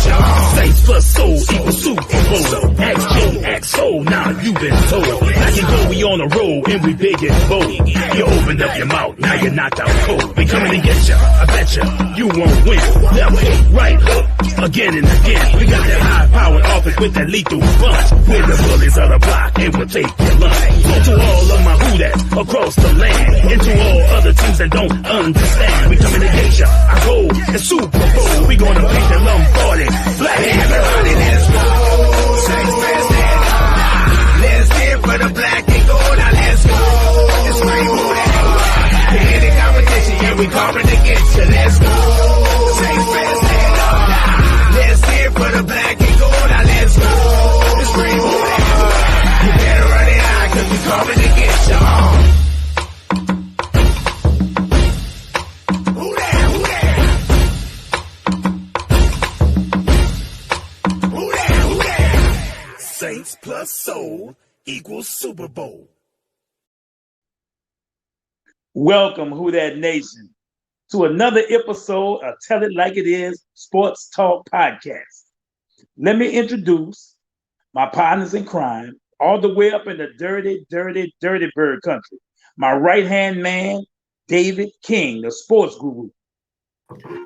ya. Saints plus soul equals Super Bowl. Ask Joe, ask soul, now you been told. Now you know we on the road and we big and bold. You opened up your mouth, now you're knocked out cold. We coming to get ya, I bet ya, you won't win. Left hook, right hook, again and again. We got that high-powered offense with that lethal punch. We're the bullies of the block and we'll take your lunch. So to all of my hoodats across the land, and to all other teams that don't understand, we coming to get ya, I go, it's Super Bowl. We gonna beat the Lombardi, black everybody, let's go. Saints fans, stand up. Let's get for the black and gold, now let's go. It's rainbow that any competition, yeah, we coming to get ya, let's go. Saints fans, stand up. Let's get for the black and gold, now let's go. It's rainbow that you better run it out, cause we coming to get ya. Saints plus soul equals Super Bowl. Welcome, Who That Nation, to another episode of Tell It Like It Is Sports Talk Podcast. Let me introduce my partners in crime, all the way up in the dirty bird country. My right-hand man, David King, the sports guru.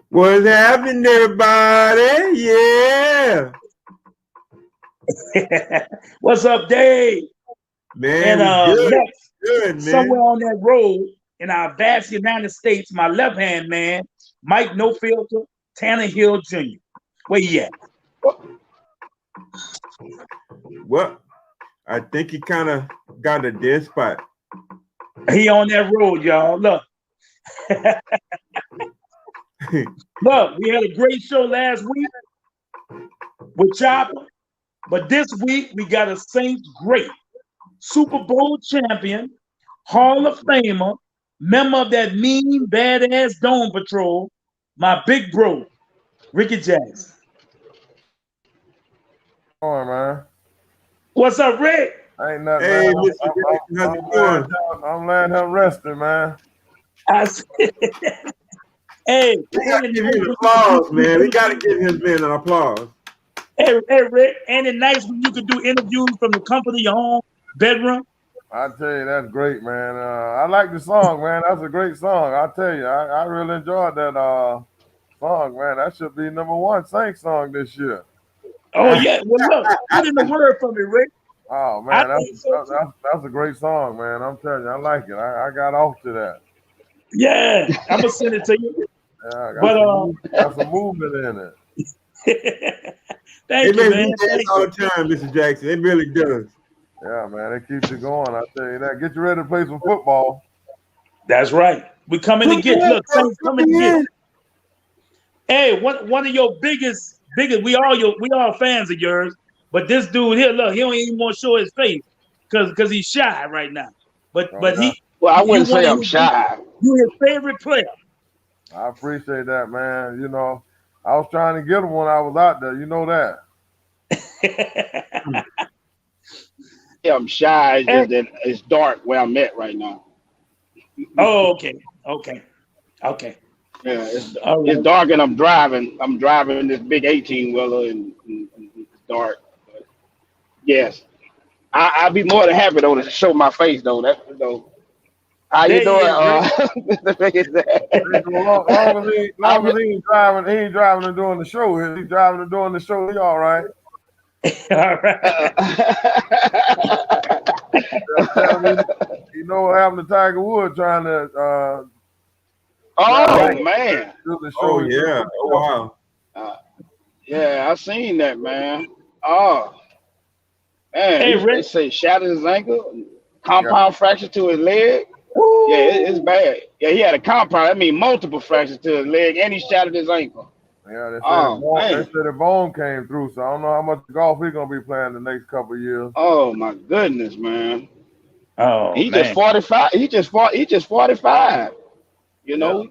What's happening, everybody? Yeah. What's up, Dave? Man, And good, man. Somewhere on that road in our vast United States, my left-hand man, Mike No Filter, Tanner Hill Jr. Where you at? Well, I think he kind of got a dead spot. He on that road, y'all. Look. Look, we had a great show last week with Chopper. But this week, we got a Saints great, Super Bowl champion, Hall of Famer, member of that mean, badass Dome Patrol, my big bro, Ricky Jackson. Come on, man. What's up, Rick? Ain't nothing, Hey, man. Mr. Jackson, how's it going? I'm letting him resting, man. Hey, We got to give him an applause, man. We got to give him an applause. Hey, Rick, ain't it nice when you can do interviews from the comfort of your home bedroom? I tell you, that's great, man. I like the song, man. That's a great song. I tell you, I really enjoyed that song, man. That should be #1 Saints song this year. Oh, yeah. Well, look, put in the word for me, Rick. Oh, man, that's a great song, man. I'm telling you, I like it. I got off to that. Yeah, I'm going to send it to you. Yeah, got some movement in it. Thank you, man. All the time, Mr. Jackson. It really does. Yeah, man, it keeps it going. I tell you that. Get you ready to play some football. That's right. We coming to get. Look, Saints coming to get. Hey, one of your biggest. We all fans of yours. But this dude here, look, he don't even want to show his face because he's shy right now. But he. Well, I wouldn't say I'm shy. You his favorite player. I appreciate that, man. You know, I was trying to get him when I was out there. You know that. Yeah, I'm shy. It's just that it's dark where I'm at right now. Oh, okay. Yeah, it's dark and I'm driving. I'm driving this big 18-wheeler and it's dark. But yes, I'd be more than happy though to show my face though. How you doing? Long as he ain't driving and doing the show. He's driving and doing the show. He all right. All right. You know what happened to Tiger Woods trying to man. do the show. Oh, yeah. Oh, wow. Yeah, I seen that, man. Oh, man. Hey, They say shattered his ankle, compound fracture to his leg. Woo. Yeah, it's bad. Yeah, he had a compound. I mean, multiple fractures to his leg, and he shattered his ankle. Yeah, they said the bone came through, so I don't know how much golf he's gonna be playing the next couple of years. Oh my goodness, man. Oh, he just 45. He just 45. You know,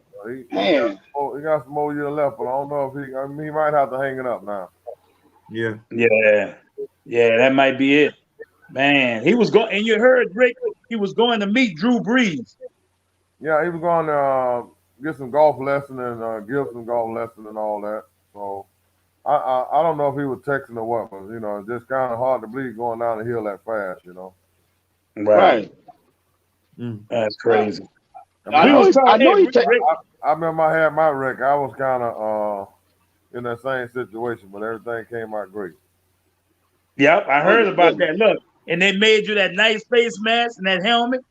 man. He got some more years left, but I don't know if he might have to hang it up now. Yeah. Yeah, that might be it. Man, he was going, and you heard Rick, he was going to meet Drew Brees. Yeah, he was going to get some golf lesson and give some golf lesson and all that. So I don't know if he was texting or what, but it's just kind of hard to believe going down the hill that fast. Right. That's Right. crazy. I We know. was I talking. Hey, know he. Rick, I remember I had my wreck. I was kind of in that same situation, but everything came out great. yep, I Oh heard my about goodness. that. Look, and they made you that nice face mask and that helmet,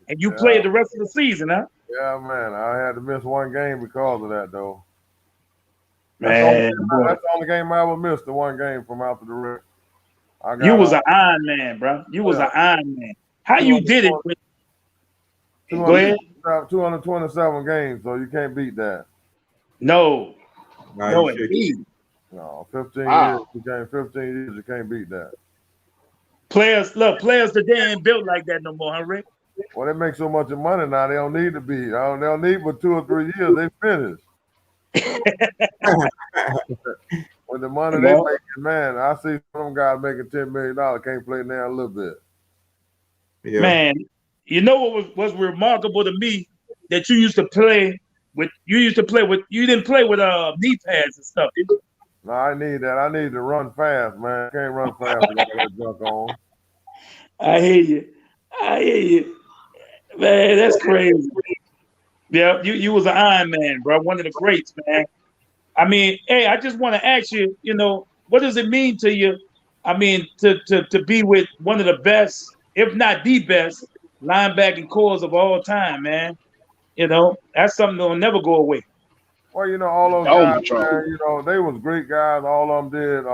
and you Yeah, played the rest of the season, huh? yeah, man. I had to miss one game because of that, though. Man, boy, That's the only game I ever missed. The one game from after the wreck. I you got was an Iron Man, bro. You was yeah, an Iron Man. How you did it? 220 Go ahead. 227 games, so you can't beat that. No, Nah, you no, should. indeed. No, 15 years, Wow. you can't 15 years, you can't beat that. Players today ain't built like that no more, huh, Rick? Well, they make so much money now, they don't need to be. They don't need but 2 or 3 years, they finished. With the money they No. making, man, I see some guys making $10 million can't play now a little bit. Yeah. Man, you know what was remarkable to me that you used to play with. You didn't play with knee pads and stuff, did you? No, I need that. I need to run fast, man. I can't run fast with all that junk on. I hear you. I hear you. Man, that's crazy. Yeah, you was an Iron Man, bro. One of the greats, man. I mean, hey, I just want to ask you, what does it mean to you? I mean, to be with one of the best, if not the best, linebacking cores of all time, man. That's something that'll never go away. Well, all The those dome guys, patrol. man, they was great guys. All of them did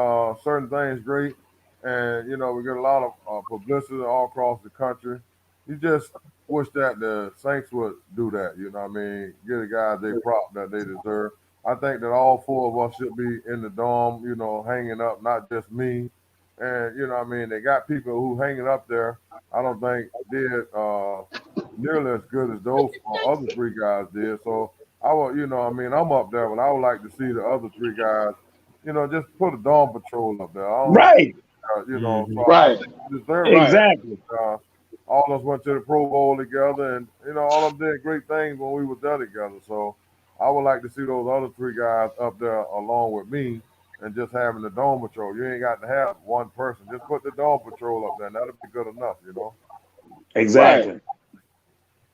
certain things great. And, we get a lot of publicity all across the country. You just wish that the Saints would do that, you know what I mean? Give the guys their prop that they deserve. I think that all four of us should be in the dome, hanging up, not just me. And, what I mean? They got people who hanging up there, I don't think did nearly as good as those other three guys did. So, I would, I mean, I'm up there, but I would like to see the other three guys, just put a dawn patrol up there. I don't, Right. so I Right. think they deserve it. Right. Exactly. All of us went to the Pro Bowl together, and all of them did great things when we were there together. So I would like to see those other three guys up there along with me, and just having the dome patrol. You ain't got to have one person; just put the dome patrol up there, and that'll be good enough. Right. Exactly.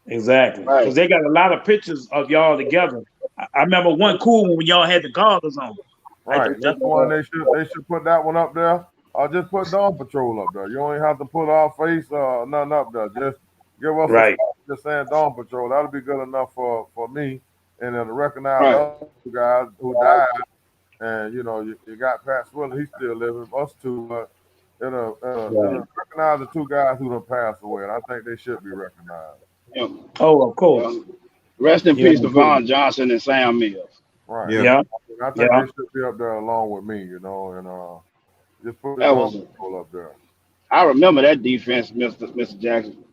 Exactly. Because Right. they got a lot of pictures of y'all together. I remember one cool one when y'all had the goggles on. Like Right. That's one they should put that one up there. Or just put Dawn Patrol up there. You don't even have to put our face nothing up there. Just give us a Right. spot just saying Dawn Patrol. That'll be good enough for me. And then to recognize the Right. other two guys who died. And you got Pat Swiller, he's still living, us two, but Right. it'll recognize the two guys who done passed away. And I think they should be recognized. Yeah. Oh, of Yeah. course. Rest in Yeah. peace, Devon Johnson and Sam Mills. Right. Yeah. Yeah. I think Yeah. they should be up there along with me, and just put the That Dawn was. Patrol up there. I remember that defense, Mr. Jackson.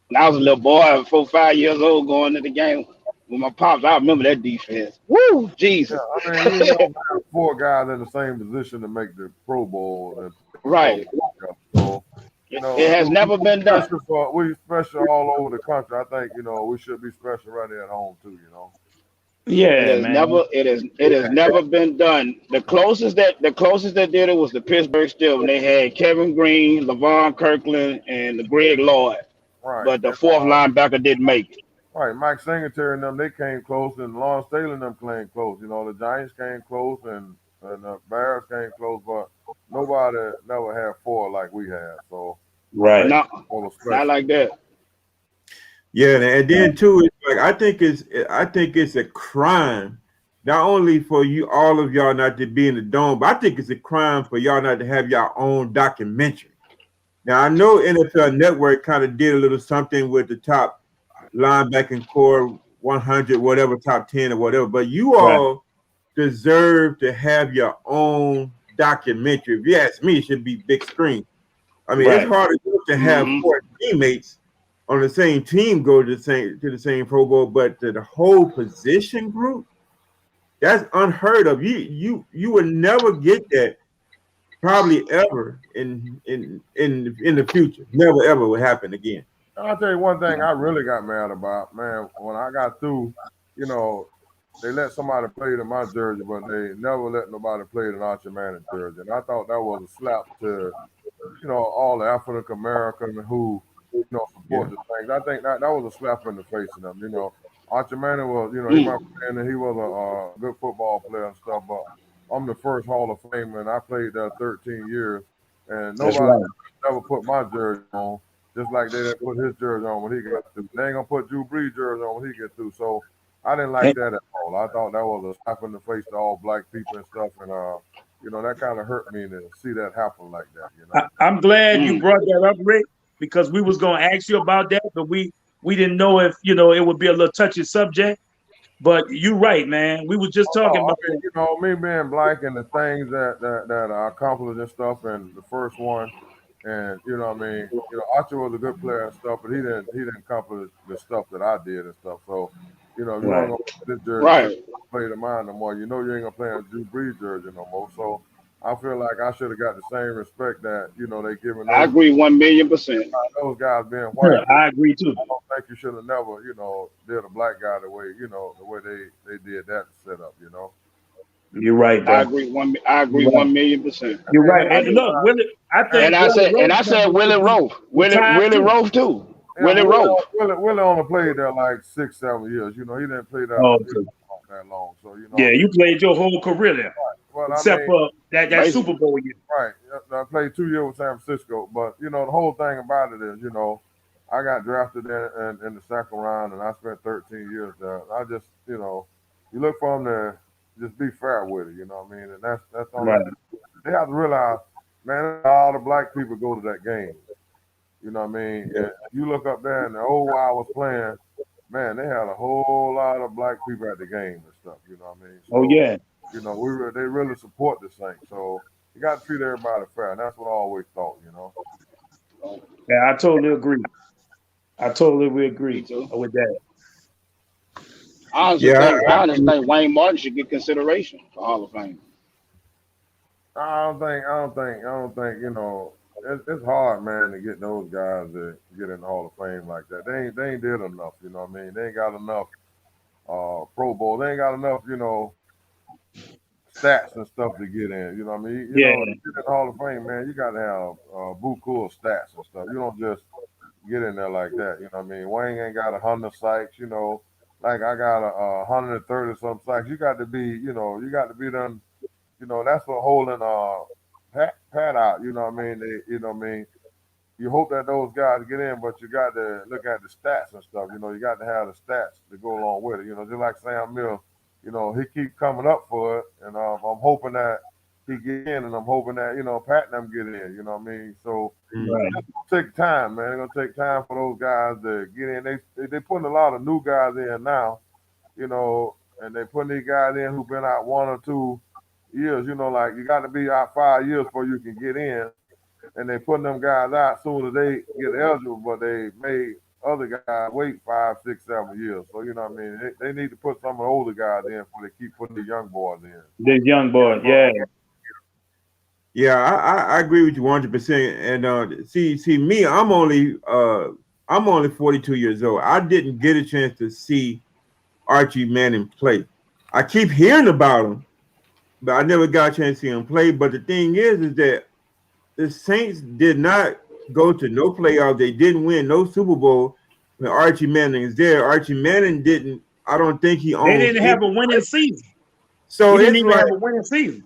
When I was a little boy, 4, 5 years old, going to the game with my pops. I remember that defense. Woo, Yeah, Jesus. I mean, you never have four guys in the same position to make the Pro Bowl and Pro Right. Bowl. So, It has never been done. we special all over the country. I think we should be special right here at home too. It Yeah, has man. never been done. The closest that did it was the Pittsburgh Steelers when they had Kevin Green, LaVon Kirkland, and Greg Lloyd. Right. But the And, fourth linebacker didn't make it. right. Mike Singletary and them, they came close, and Lawrence Taylor and them came close. The Giants came close, and the Bears came close, but nobody never had four like we had. So I Right. think No, that was not special. like that. Yeah, and then too, it's like I think it's a crime, not only for all of y'all not to be in the dome, but I think it's a crime for y'all not to have your own documentary. Now I know NFL Network kind of did a little something with the top linebacking core 100, whatever, top 10 or whatever, but you Right. all deserve to have your own documentary. If you ask me, it should be big screen. I mean, it's Right. hard enough to have Hmm. 4 teammates on the same team go to the same Pro Bowl, but the whole position group, that's unheard of. You would never get that probably ever in the future. Never ever will happen again. I'll tell you one thing I really got mad about, man, when I got through, they let somebody play in my jersey, but they never let nobody play in Archie Manning jersey. And I thought that was a slap to, all the African Americans who, support the things. I think that was a slap in the face of them. Archie Manning was, he my friend and he was a good football player and stuff, but I'm the first Hall of Famer and I played there 13 years and nobody ever put my jersey on, just like they didn't put his jersey on when he got through. They ain't gonna put Drew Brees' jersey on when he get through. So I didn't like that at all. I thought that was a slap in the face to all black people and stuff, and that kind of hurt me to see that happen like that. I'm glad you brought that up, Rick, because we was gonna ask you about that, but we didn't know if it would be a little touchy subject. But you're right, man. We was just talking about me being black and the things that I accomplished and stuff, and the first one, and Archie was a good player and stuff, but he didn't accomplish the stuff that I did and stuff. So, if you ain't gonna play this jersey, play the mine no more. You ain't gonna play a Drew Brees jersey no more. So I feel like I should have got the same respect that they giving. I agree 1,000,000%. Those guys being white, I agree too. I don't think you should have never, did a black guy the way they did that setup. You're right, bro. I agree 1,000,000%. You're right. And look, Willie, I said Willie Roaf. Willie Roaf too. Yeah, Willie Roaf. Willie only played there like 6-7 years. He didn't play there that long. So yeah, you played your whole career there, well, except for that Super Bowl year. Right. I played 2 years with San Francisco, but the whole thing about it is, I got drafted in the second round, and I spent 13 years there. I just, you look for them to just be fair with it. You know what I mean? And that's all. Right. They have to realize, man, all the black people go to that game. You know what I mean? Yeah. You look up there and the old I was playing, man, they had a whole lot of black people at the game and stuff. You know what I mean? So, yeah. They really support this thing. So you got to treat everybody fair. And that's what I always thought, Yeah, I totally agree. I totally agree with that. I honestly think Wayne Martin should get consideration for Hall of Fame. I don't think, it's hard, man, to get those guys to get in the Hall of Fame like that. They ain't did enough, you know what I mean? They ain't got enough Pro Bowl. They ain't got enough, stats and stuff to get in. You know what I mean? You know, to get in the Hall of Fame, man, you got to have buku of stats and stuff. You don't just get in there like that. You know what I mean? Wayne ain't got 100 sacks, like I got 130 some sacks. You got to be, done. That's what holding Pat out. You know what I mean? You hope that those guys get in, but you got to look at the stats and stuff. You got to have the stats to go along with it. Just like Sam Mills, he keep coming up for it, and I'm hoping that he get in, and I'm hoping that Pat and them get in. You know what I mean? So it's gonna take time, man. It's gonna take time for those guys to get in. They putting a lot of new guys in now, and they putting these guys in who've been out 1 or 2 years. Like you got to be out 5 years before you can get in. And they putting them guys out soon as they get eligible, but they made other guys wait 5, 6, 7 years. So you know what I mean? They need to put some of the older guys in before they keep putting the young boys in. The young boys, yeah. Yeah, I agree with you 100%. And see me, I'm only 42 years old. I didn't get a chance to see Archie Manning play. I keep hearing about him, but I never got a chance to see him play. But the thing is that the Saints did not go to no playoffs. They didn't win no Super Bowl when Archie Manning is there. Archie Manning didn't. I don't think he owned. They didn't have a winning season. So he didn't even have a winning season.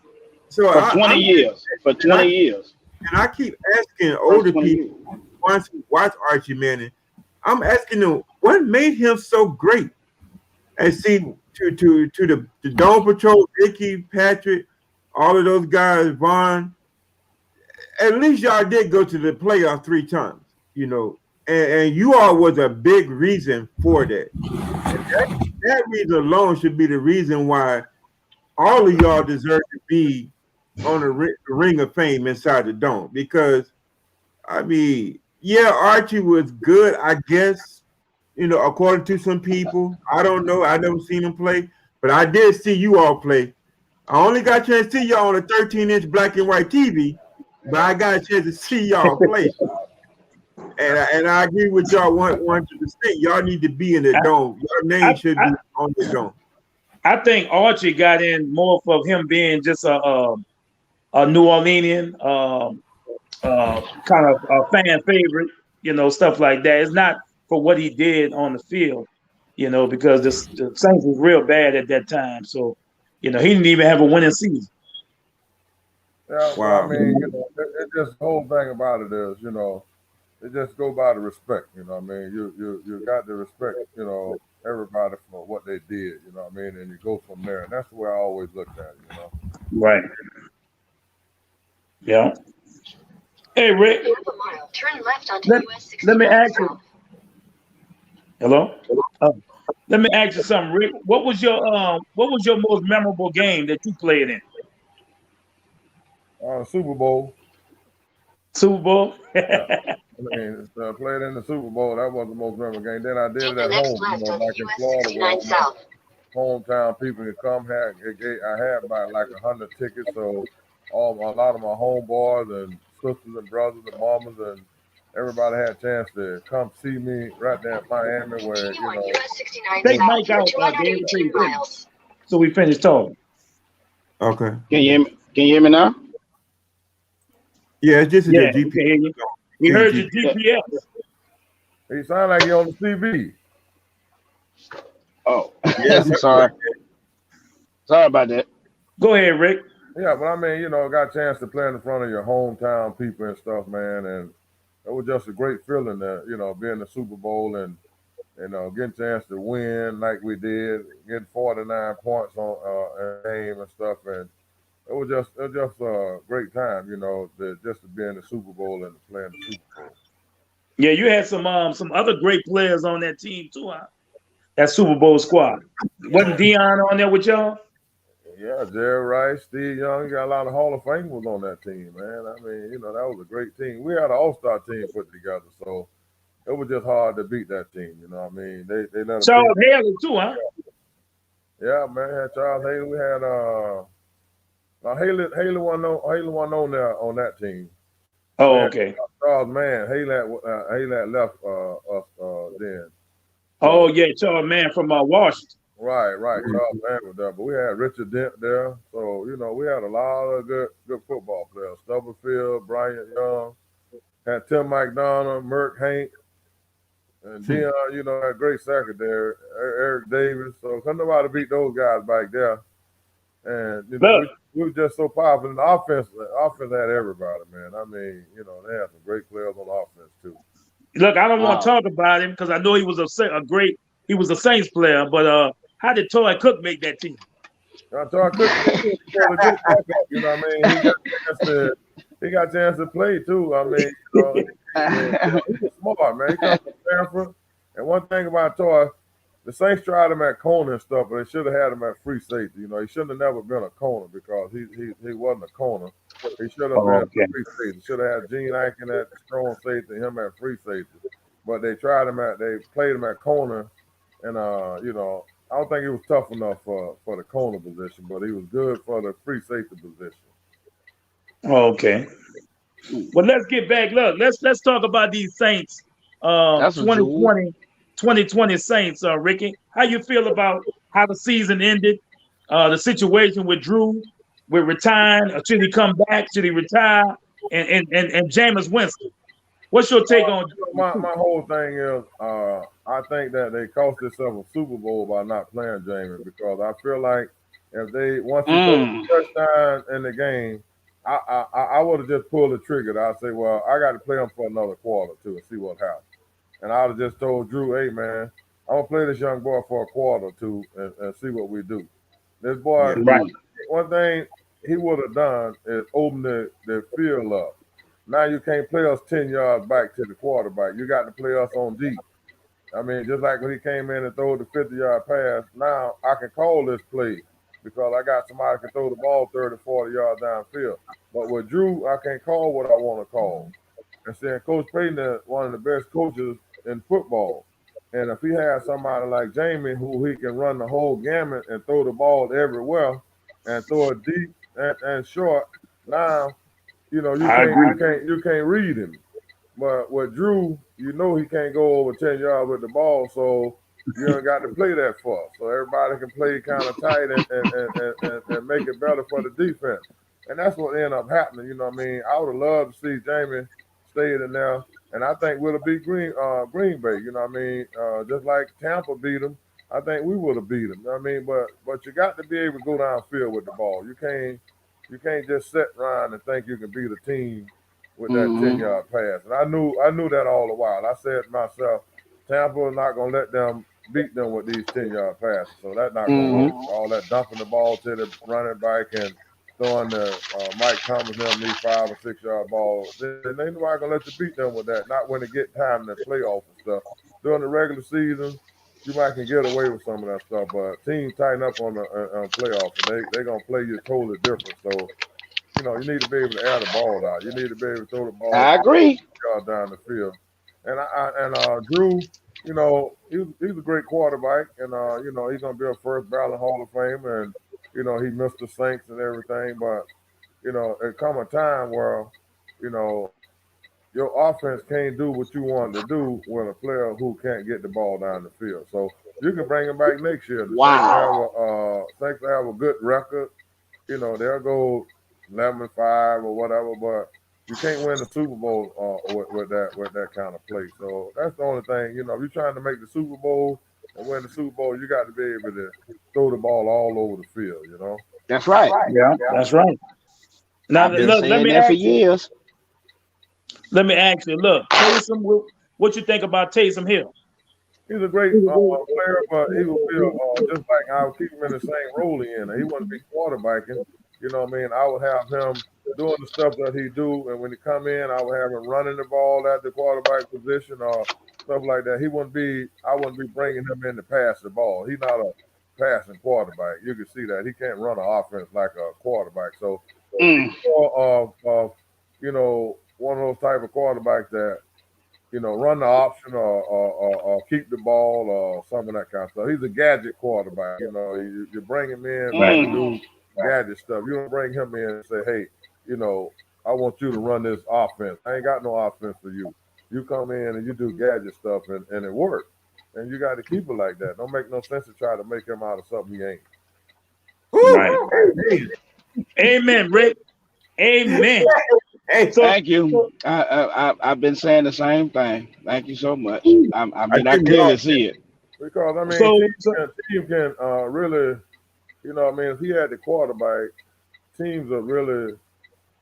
So for 20 years. For 20 years. And I keep asking older people once who watch Archie Manning, I'm asking them what made him so great. And see to the Dome Patrol, Dickie, Patrick, all of those guys, Vaughn. At least y'all did go to the playoff 3 times, and you all was a big reason for that. That reason alone should be the reason why all of y'all deserve to be on the Ring of Fame inside the Dome. Because, Archie was good, I guess, according to some people. I don't know. I never seen him play, but I did see you all play. I only got a chance to see y'all on a 13-inch black and white TV. But I got a chance to see y'all play, and I agree with y'all 100%. Y'all need to be in the Dome. Your name should be on the Dome. I think Archie got in more for him being just a New Orleanian, kind of a fan favorite, stuff like that. It's not for what he did on the field, because the Saints was real bad at that time. So, he didn't even have a winning season. Yeah, well, I Wow. mean, it just the whole thing about it is, it just go by the respect. You know what I mean? You got to respect, everybody for what they did. You know what I mean? And you go from there. And that's the way I always looked at it. Right. Yeah. Hey, Rick. Turn left onto Let, US 60 let me ask you. south. Hello. Let me ask you something, Rick. What was your most memorable game that you played in? Super Bowl. Super Bowl. Yeah. I mean, played in the Super Bowl. That was the most memorable game. Then I did Take it the at next home, left onto like in US Florida, 69 where south. hometown people could come. I had about like 100 tickets, so a lot of my homeboys and sisters and brothers and mamas and everybody had a chance to come see me right there in Miami, where Continue on US 69 Take south Mike for out, David, so 218 miles. we finish talking. Okay. Can you hear me? Can you hear me now? Yeah, it's just Yeah, the we can GPS. hear you. We heard your GPS. he sound like he on the TV. Oh, Yes. sorry. Sorry about that. Go ahead, Rick. Yeah, but I mean, got a chance to play in front of your hometown people and stuff, man, and it was just a great feeling to, be in the Super Bowl and getting a chance to win like we did, getting 49 points on a game and stuff, and it was just a great time, just to be in the Super Bowl and to play in the Super Bowl. Yeah, you had some other great players on that team too, huh? That Super Bowl squad. Wasn't Dion on there with y'all? Yeah, Jerry Rice, Steve Young, you got a lot of Hall of Famers on that team, man. I mean, that was a great team. We had an all-star team put together, so it was just hard to beat that team. You know what I mean? They let us Charles Haley too, huh? Yeah, man. Had Charles Haley. We had Haley wasn't on there on that team. Oh, okay. Charles Mann. Haley had left us then. Oh yeah, Charles Mann from Washington. Right. Charles Mann was there, but we had Richard Dent there. So we had a lot of good football players. Stubblefield, Bryant Young, had Tim McDonough, Merck Hank, and Dion. Had great secondary, Eric Davis. So couldn't nobody beat those guys back there. And we were just so powerful. And the offense had everybody, man. I mean, they had some great players on offense too. Look, I don't want to talk about him because I know he was he was a Saints player. But how did Toy Cook make that team? Toy Cook was a good backup. You know what I mean? He got a chance to play too. I mean, he was smart, man. He comes from Stanford. And one thing about Toy, the Saints tried him at corner and stuff, but they should have had him at free safety. He shouldn't have never been a corner because he wasn't a corner. He should have been free safety. Should have had Gene Aiken at strong safety and him at free safety. But they played him at corner, and I don't think he was tough enough for the corner position, but he was good for the free safety position. Okay. Well, let's get back. Look, let's talk about these Saints. 2020 Saints, Ricky. How you feel about how the season ended? The situation with Drew, with retiring, or should he come back? Should he retire? And Jameis Winston. What's your take on? My whole thing is, I think that they cost themselves a Super Bowl by not playing Jameis, because I feel like if they once he goes touchdown in the game, I would have just pulled the trigger. I'd say, well, I got to play him for another quarter too and see what happens. And I would have just told Drew, hey, man, I'm going to play this young boy for a quarter or two and see what we do. This boy, one thing he would have done is open the field up. Now you can't play us 10 yards back to the quarterback. You got to play us on deep. I mean, just like when he came in and threw the 50-yard pass, now I can call this play because I got somebody who can throw the ball 30, 40 yards downfield. But with Drew, I can't call what I want to call. And saying Coach Payton is one of the best coaches in football. And if he has somebody like Jamie who he can run the whole gamut and throw the ball everywhere and throw it deep and short, now, you can't read him. But with Drew, he can't go over 10 yards with the ball. So You don't got to play that far, so everybody can play kind of tight and make it better for the defense. And that's what ended up happening. You know what I mean? I would have loved to see Jamie stay in there, and I think we'd have beat Green Bay. You know what I mean? Just like Tampa beat them, I think we would have beat them. You know what I mean? But you got to be able to go downfield with the ball. You can't just sit around and think you can beat a team with that 10-yard pass. And I knew that all the while. I said to myself, Tampa is not gonna let them beat them with these 10-yard passes. So that's not gonna work. All that dumping the ball to the running back and throwing the Mike Thomas them these 5 or 6-yard balls. They ain't nobody gonna let you beat them with that. Not when it get time in the playoffs and stuff. During the regular season, you might can get away with some of that stuff, but teams tighten up on the playoffs, and they gonna play you totally different. So you need to be able to air the ball out. You need to be able to throw the ball I agree. down the field. And Drew, he's a great quarterback, and he's gonna be a first ballot Hall of Fame, and he missed the Saints and everything, but it come a time where your offense can't do what you want to do with a player who can't get the ball down the field. So you can bring him back next year. Wow. Saints have a good record. They'll go 11-5 or whatever, but you can't win the Super Bowl with that kind of play. So that's the only thing. If you're trying to make the Super Bowl and win the Super Bowl, you got to be able to throw the ball all over the field. That's right. Yeah, that's right. Now, I've been look, saying that for years. Let me ask you, look, Taysom, what you think about Taysom Hill? He's a great player, but he will feel just like I would keep him in the same role he in. He wouldn't be quarterbacking. You know what I mean? I would have him doing the stuff that he do, and when he come in, I would have him running the ball at the quarterback position or stuff like that. I wouldn't be bringing him in to pass the ball. He's not a passing quarterback. You can see that. He can't run an offense like a quarterback. So he's more of one of those type of quarterbacks that run the option or keep the ball or some of that kind of stuff. He's a gadget quarterback. You bring him in to do gadget stuff. You don't bring him in and say, hey, I want you to run this offense. I ain't got no offense for you. You come in and you do gadget stuff and it works. And you got to keep it like that. Don't make no sense to try to make him out of something he ain't. Right. Amen, Rick. Amen. Hey, Thank you. I've been saying the same thing. Thank you so much. I clearly see it. Because team can really, if he had the quarterback, teams are really,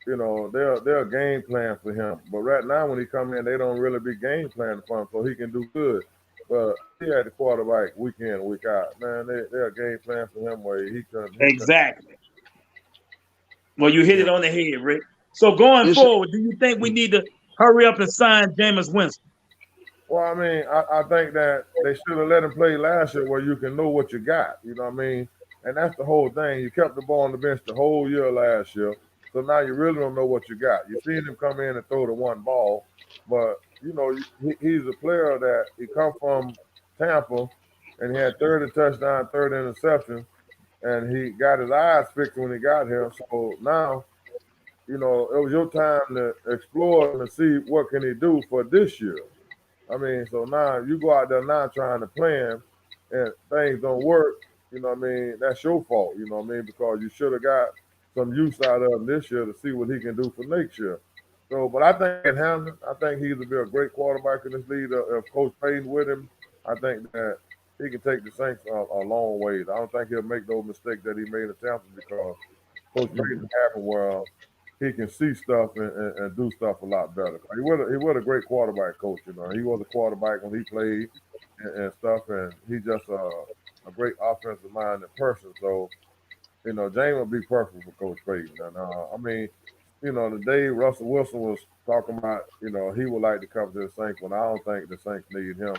they're game plan for him. But right now when he come in, they don't really be game planning for him, so he can do good. But he had the quarterback week in and week out. Man, they're game plan for him where he can. Exactly. Well, you hit it on the head, Rick. So going forward, do you think we need to hurry up and sign Jameis Winston? Well, I mean, I think that they should have let him play last year where you can know what you got. You know what I mean? And that's the whole thing. You kept the ball on the bench the whole year last year. So now you really don't know what you got. You've seen him come in and throw the one ball. But, he's a player that he come from Tampa and he had 30 touchdowns, 30 interceptions. And he got his eyes fixed when he got here. So now, it was your time to explore and see what can he do for this year. I mean, so now you go out there now trying to plan and things don't work, that's your fault, because you should have got some use out of him this year to see what he can do for next year. So, but I think he's be a great quarterback in this league. If Coach Payton with him, I think that he can take the Saints a long ways. I don't think he'll make those mistakes that he made in Tampa because Coach Payton happened where he can see stuff and do stuff a lot better. He was a great quarterback coach. He was a quarterback when he played and stuff, and he's just a great offensive minded person. So, James would be perfect for Coach Payton. And the day Russell Wilson was talking about, he would like to come to the Saints, when I don't think the Saints need him.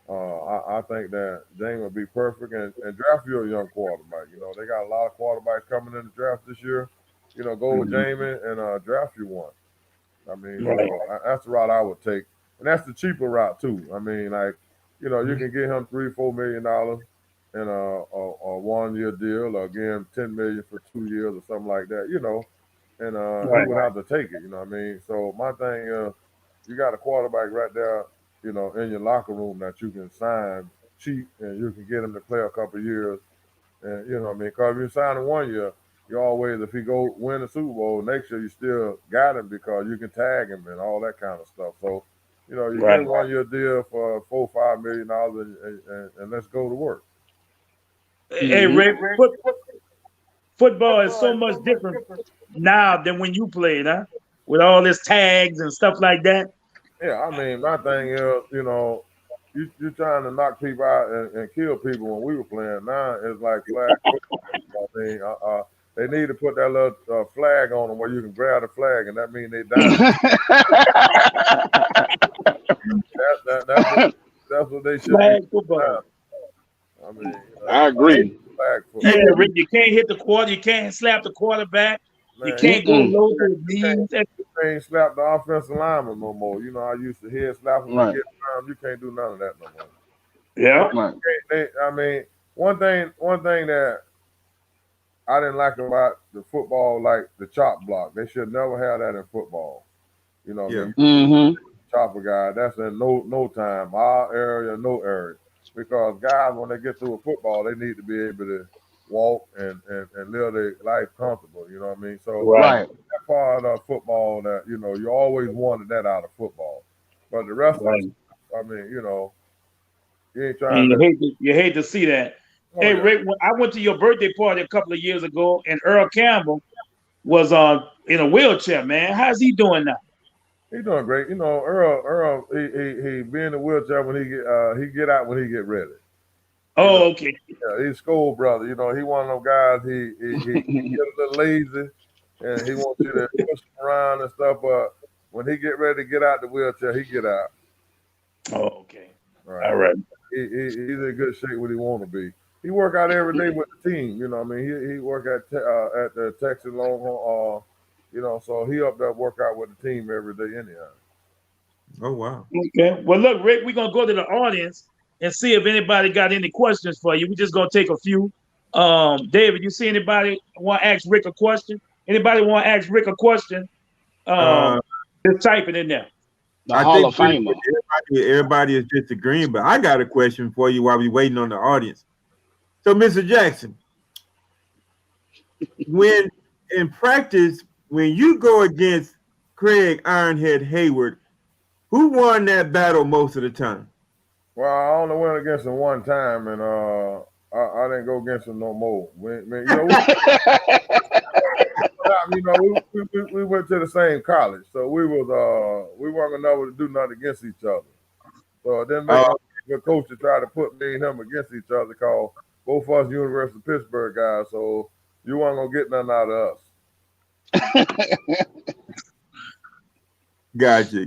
I think that James would be perfect and draft you a young quarterback. They got a lot of quarterbacks coming in the draft this year. Go with Jamie and draft you one. I mean, that's the route I would take, and that's the cheaper route too. I mean, you can get him $3-4 million in a 1 year deal, or again $10 million for 2 years or something like that. And he would have to take it. You know what I mean? So my thing, you got a quarterback right there, in your locker room that you can sign cheap and you can get him to play a couple of years. And you know what I mean? Because if you sign him 1 year, you always, if he go win the Super Bowl next year, you still got him because you can tag him and all that kind of stuff. So, you know, you get a 1 year deal for $4-5 million and let's go to work. Hey, Rick, football is so much different now than when you played, huh? With all this tags and stuff like that. Yeah, I mean, my thing is, you know, you're trying to knock people out and kill people when we were playing. Now it's like flag football. I mean, they need to put that little flag on them where you can grab the flag, and that means they die. that's what they should Flag be. football. I mean, you know, I agree. flag football. Yeah, Rick, you can't hit the quarter. You can't slap the quarterback. Man, You can't go low to the knees. You can't slap the offensive lineman no more. You know, I used to head slap them and get down. You can't do none of that no more. Yeah. I mean, one thing that I didn't like about the football, like the chop block. They should never have that in football. You know what I mean? Chopper guy, that's in no time. Our area, no area. Because guys, when they get through a football, they need to be able to walk and live their life comfortable. You know what I mean? So that part of football that, you know, you always wanted that out of football. But the rest of it, I mean, you know, you ain't trying you hate to see that. Hey, Rick, I went to your birthday party a couple of years ago, and Earl Campbell was in a wheelchair, man. How's he doing now? He's doing great. You know, Earl, he be in the wheelchair when he get out when he get ready. Oh, okay. Yeah, he's school brother. You know, he one of them guys. He get a little lazy, and he wants you to push him around and stuff. But when he get ready to get out the wheelchair, he get out. Oh, okay. Right. All right. He's in good shape where he want to be. He work out every day with the team. You know, what I mean, he work at the Texas Longhorn. You know, so he up there work out with the team every day anyhow. Oh wow. Okay. Well, look, Rick, we're gonna go to the audience and see if anybody got any questions for you. We're just gonna take a few. David, you see anybody want to ask Rick a question? Anybody want to ask Rick a question? Just type it in there. The Hall of Famer. Everybody is disagreeing, but I got a question for you while we're waiting on the audience. So, Mr. Jackson, when in practice, when you go against Craig Ironhead Hayward, who won that battle most of the time? Well, I only went against him one time, and I didn't go against him no more. You know, we went to the same college, so we weren't gonna know to do nothing against each other. So it didn't make the coach to try to put me and him against each other, because both of us University of Pittsburgh guys, so you weren't gonna get nothing out of us. Gotcha.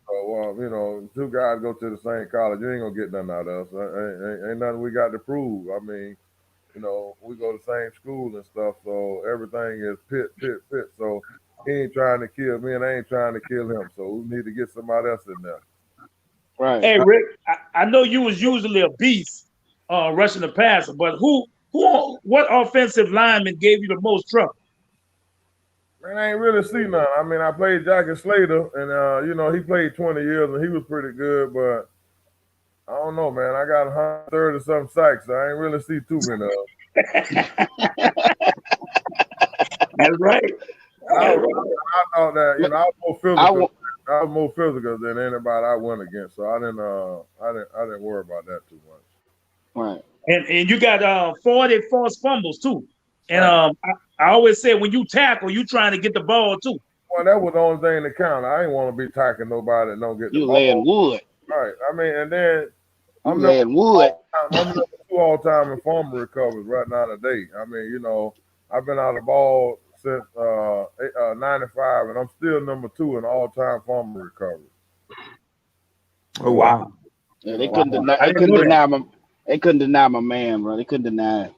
So, you know, two guys go to the same college, you ain't gonna get nothing out of us. Ain't nothing we got to prove. I mean, you know, we go to the same school and stuff, so everything is pit. So he ain't trying to kill me, and I ain't trying to kill him. So we need to get somebody else in there. Right. Hey, Rick, I know you was usually a beast rushing the passer, but what offensive lineman gave you the most trouble? Man, I ain't really seen none. I mean, I played Jackie Slater, and you know, he played 20 years, and he was pretty good. But I don't know, man. I got 130 something sacks, so I ain't really see too many of them. That's right. I thought that, you know, I was more physical than anybody I went against, so I didn't worry about that too much. Right. And you got 40 forced fumbles too. And I always say when you tackle, you trying to get the ball too. Well, that was the only thing that counted. I ain't want to be tackling nobody that don't get the ball. You laying wood. Right. I mean, and then I'm laying wood. I'm number 2 all-time in fumble recoveries right now today. I mean, you know, I've been out of the ball since 95, and I'm still number 2 in all-time fumble recovery. Oh wow! Yeah, they couldn't deny my man, bro. They couldn't deny him.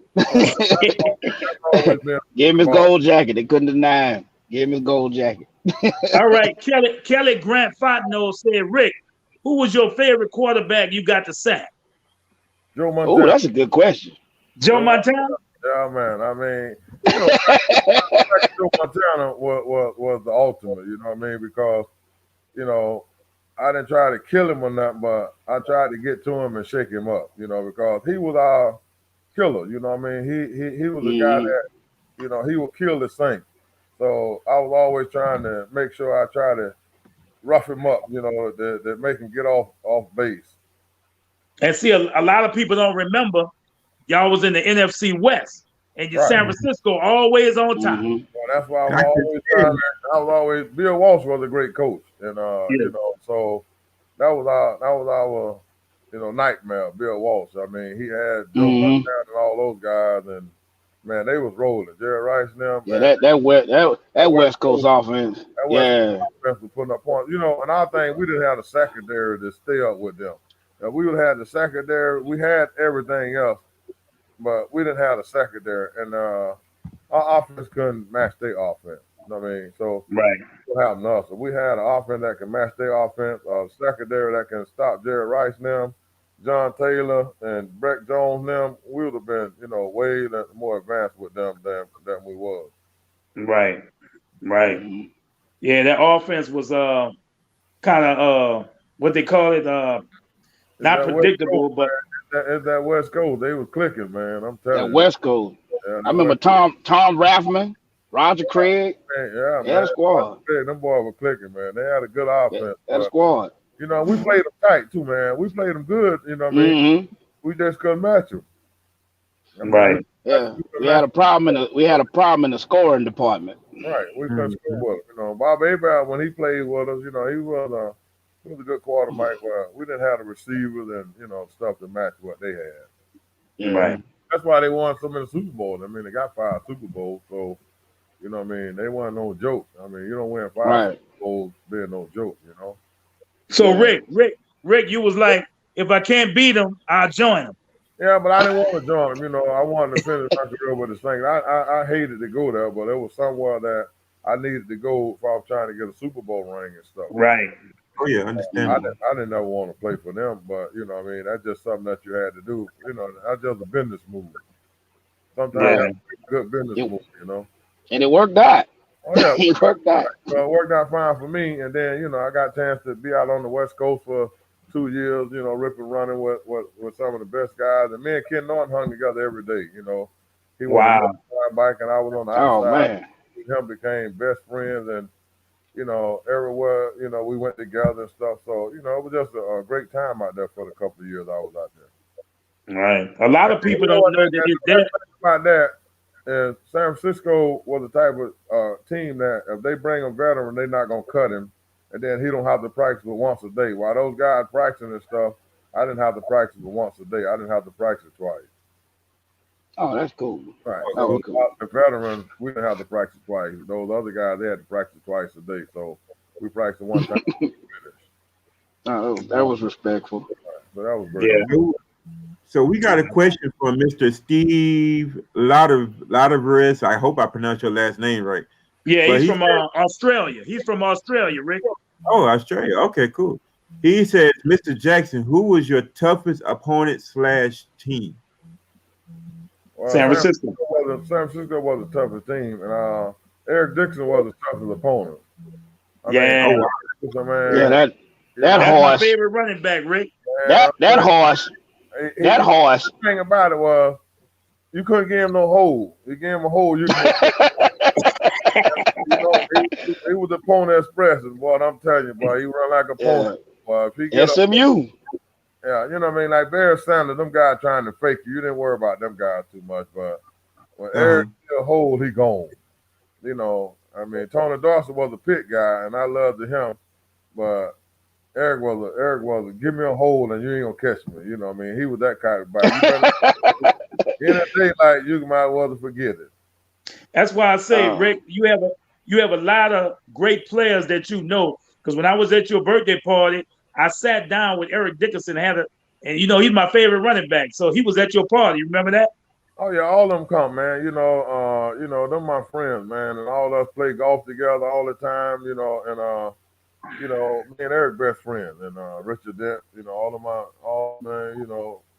Give him his gold jacket. They couldn't deny him. Give him his gold jacket. All right, Kelly Grant Fontenot said, Rick, who was your favorite quarterback you got to sack? Joe Montana. Oh, that's a good question. Joe Montana? Yeah, man. I mean, you know, Joe Montana was the ultimate, you know what I mean? Because, you know, I didn't try to kill him or nothing, but I tried to get to him and shake him up, because he was our killer. You know what I mean? He was a guy Mhm. that, he would kill the Saints. So I was always trying to make sure I try to rough him up, that make him get off base. And see, a lot of people don't remember y'all was in the NFC West, and your Right. San Francisco always on top. Mhm. Well, that's why I And was I can always tell trying. you, I was always Bill Walsh was a great coach, and Yeah. so that was our nightmare. Bill Walsh. I mean, he had Joe Mhm. Montana and all those guys, and man, they was rolling. Jerry Rice and them, Yeah, man. that West West Coast Coast, offense. that West Yeah. Coast offense was putting up points. And our thing, we didn't have a secondary to stay up with them. Now, we would have the secondary. We had everything else, but we didn't have the secondary, and our offense couldn't match their offense. You know what I mean? So Right. what happened to us? If we had an offense that can match their offense, a secondary that can stop Jerry Rice and them, John Taylor and Breck Jones and them, we would have been, way more advanced with them than we was. Right. Right. Mhm. Yeah, that offense was kind of what they call it It's not that West Coast, predictable, but man. It's that West Coast. They was clicking, man. I'm That telling you. West Coast. Yeah, I that remember West Tom Raffman, Roger Craig. Man, yeah, They had a man. squad. Them boys were clicking, man. They had a good They offense, had a but squad. we played them tight too, man. We played them good. You know what I mean? Mhm. We just couldn't match them. I mean, right. Yeah. we couldn't We match had a problem in the scoring department. right. We couldn't mm, score with them. Bob Abel, when he played with us, he was a good quarterback. But we didn't have the receivers and stuff to match what they had. Yeah. Right. That's why they won so many Super Bowls. I mean, they got 5 Super Bowls, so you know what I mean. They weren't no joke. I mean, you don't win 5 Super Right. Bowls being no joke. So Yeah. Rick, you was like, if I can't beat them, I'll join them. Yeah, but I didn't want to join them. I wanted to finish my career with the Saints. I hated to go there, but there was somewhere that I needed to go if I was trying to get a Super Bowl ring and stuff. Right. oh yeah, I understandable. didn't ever want to play for them, but what I mean, that's just something that you had to do. That's just a business move. Sometimes Yeah. you have to make a good business It- move. and it worked out. Oh yeah, It worked out. so it worked out fine for me. And then I got a chance to be out on the West Coast for 2 years. Ripping running with some of the best guys. And me and Ken Norton hung together every day. He was on the Wow. left side bike and I was on the Oh outside. man. We and him became best friends, and everywhere we went together and stuff. So it was just a great time out there for the couple of years I was out there. Right. A lot of people You know don't what? know that And his the best dad. thing about that is San Francisco was the type of team that if they bring a veteran, they're not gonna cut him, and then he don't have to practice but once a day. While those guys practicing and stuff, I didn't have to practice but once a day. I didn't have to practice twice. Oh, that's cool. Right. That So was cool. the veterans, we didn't have to practice twice. Those other guys, they had to practice twice a day. So we practiced one time. Oh, that was respectful. So that was great. Yeah. So we got a question from Mr. Steve Loudovres. I hope I pronounced your last name right. Yeah, But he's he from Australia. He's from Australia, Rick. Oh, Australia. Okay, cool. He says, Mr. Jackson, who was your toughest opponent / team? Well, San Francisco. San Francisco was the toughest team, and Eric Dixon was the toughest opponent. Yeah. Man, Yeah, that That's my horse. favorite running back, Rick. That horse. That horse. The thing about it was, you couldn't give him no hold. You gave him a hold, you can. He was the Pony Express, is what I'm telling you, boy. He run like a pony. Boy, if he get SMU. yeah, you know what I mean? Like Barry Sanders, them guys trying to fake you. You didn't worry about them guys too much, but when Eric get a hold, he gone. I mean, Tony Dawson was a pit guy, and I loved him, but Eric was a give me a hold and you ain't gonna catch me. You know what I mean? He was that kind of guy. In a day like you might as well forget it. That's why I say, Rick, you have a lot of great players that you know. Because when I was at your birthday party, I sat down with Eric Dickerson and he's my favorite running back. So he was at your party. You remember that? Oh yeah, all of them come, man. Them my friends, man, and all of us play golf together all the time. Me and Eric best friends, and Richard Dent.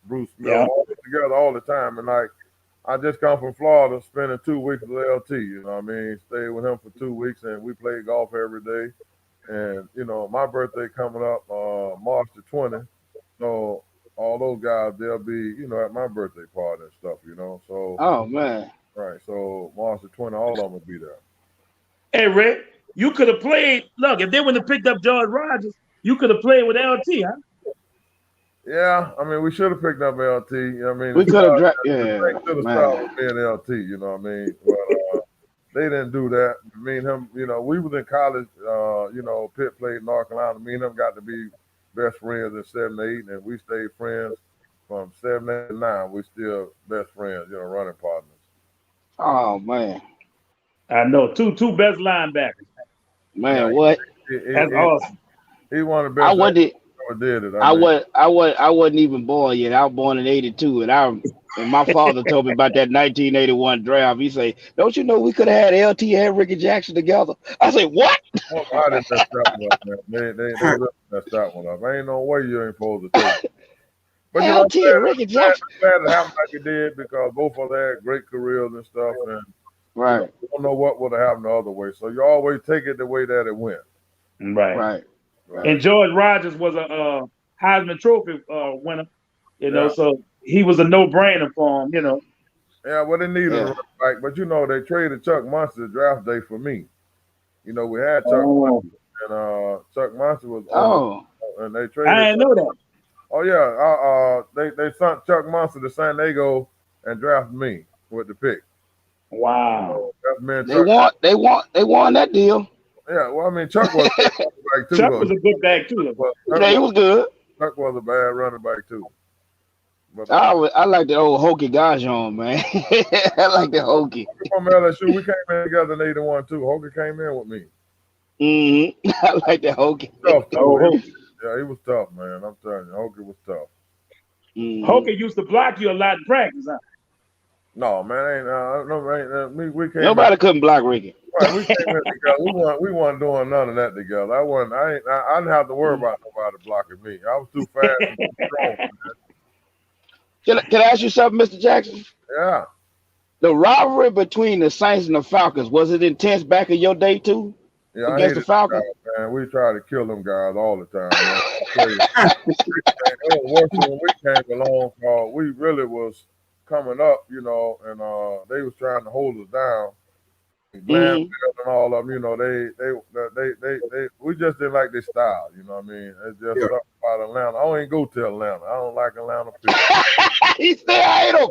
Bruce Smith, all together all the time, and like. I just come from Florida, spending 2 weeks with LT. You know what I mean? Stayed with him for 2 weeks, and we played golf every day. And you know, my birthday coming up March the 20th. So all those guys they'll be, you know, at my birthday party and stuff, you know. So Oh man. right, so March the 20th, all of them will be there. Hey, Rick, you could have played. Look, if they wouldn't have picked up George Rogers, you could have played with LT, huh? Yeah, I mean, we should have picked up LT. You know what I mean, We could have the thing yeah, should have started man. with me and LT. You know what I mean? But they didn't do that. Me and him, you know, we was in college. You know, Pitt played in North Carolina. Me and him got to be best friends in '78, and we stayed friends from '78 to '9. We still best friends. You know, running partners. Oh man. I know two best linebackers. Yeah, Man, what? That's awesome. he one of the I best that wasn't ever did it. I I mean, was I wasn't even born yet. I was born in '82, and my father told me about that 1981 draft. He said, "Don't you know we could have had LT and Ricky Jackson together?" I said, "What?" well, I didn't mess that one up, man. They really messed that one up. Ain't no way you ain't supposed to take it. But you know, LT and Ricky Jackson. I'm glad it happened like it did because both of them had great careers and stuff, and you know, Right, you don't know what would have happened the other way. So you always take it the way that it went. Right. right, Right. And George Rogers was a Heisman Trophy winner, Yeah. so he was a no-brainer for him, Yeah, well, they needed a yeah. running back, but you know, they traded Chuck Munster draft day for me. You know, we had Chuck Oh, Munster, and Chuck Munster was on the, Oh, and they I traded. didn't know that. Oh yeah, they sent Chuck Munster to San Diego and drafted me with the pick. Wow. So that's me and they Chuck. won that deal. Yeah, well, I mean, Chuck was a good running back too, Chuck though. was a good back too. Yeah, he was good. Chuck was a bad running back too. But I like the old Hokey Gajon, man. I like the Hokey. from LSU, we came in together in '81 too. Hogan came in with me. I like the Hokey. Tough Oh, too. Hokie. He was tough, man. I'm telling you, Hogan was tough. Mhm. Hokie used to block you a lot in practice, huh? No, man, we came in. Nobody couldn't block Ricky. Right, we came in together. We wasn't doing none of that together. I didn't have to worry about nobody blocking me. I was too fast and too strong. Can I ask you something, Mr. Jackson? Yeah. The rivalry between the Saints and the Falcons, was it intense back in your day too? Yeah, I Against hated the them Falcons? guys, man. We tried to kill them guys all the time, man. It was worse when we came along. We really was coming up, you know, and they was trying to hold us down. Glenn Hmm. and all of them, you know, we just didn't like their style, you know what I mean? It's just Yeah. something about Atlanta. I don't even go to Atlanta. I don't like Atlanta people. He still hate him.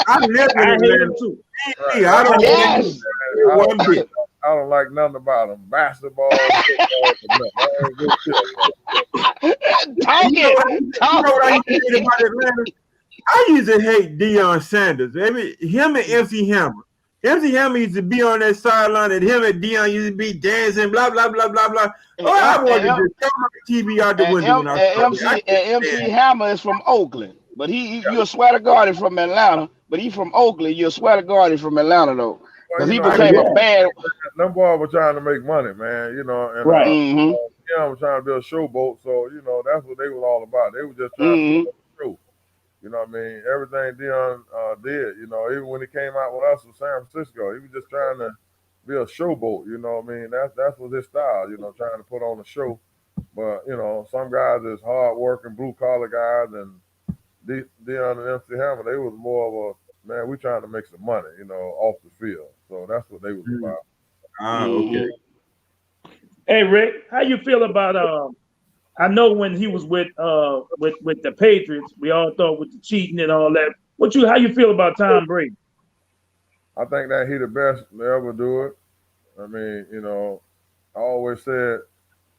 I never I in hate him Atlanta. too. Me, I don't Yes. one bit. I don't like nothing about them. Basketball, football, nothing. I ain't good shit. Talk You know what I it. used to hate about Atlanta? I used to hate Deion Sanders. I mean, him and MC Hammer. MC Hammer used to be on that sideline, and him and Deion used to be dancing, blah blah blah blah blah. Oh, I wanted to just throw my TV out the window when I was And MC Hammer is from Oakland, but you'll swear to God he's from Atlanta. But he's from Oakland. You'll swear to God he's from Atlanta though, Well, because you he know, became a bad. them boys were trying to make money, man. You know, and Right. Hmm. Deion was trying to build a showboat, so you know that's what they was all about. They were just trying to build a show. You know what I mean? Everything Deion did, you know, even when he came out with us in San Francisco, he was just trying to be a showboat. You know what I mean? That's what his style. You know, trying to put on a show. But you know, some guys is hard working, blue collar guys, and Deion and MC Hammer, they was more of a man. We trying to make some money, you know, off the field. So that's what they was about. Ah, okay. Hey, Rick, how you feel about I know when he was with the Patriots, we all thought with the cheating and all that. How you feel about Tom Brady? I think that he the best to ever do it. I mean, you know, I always said,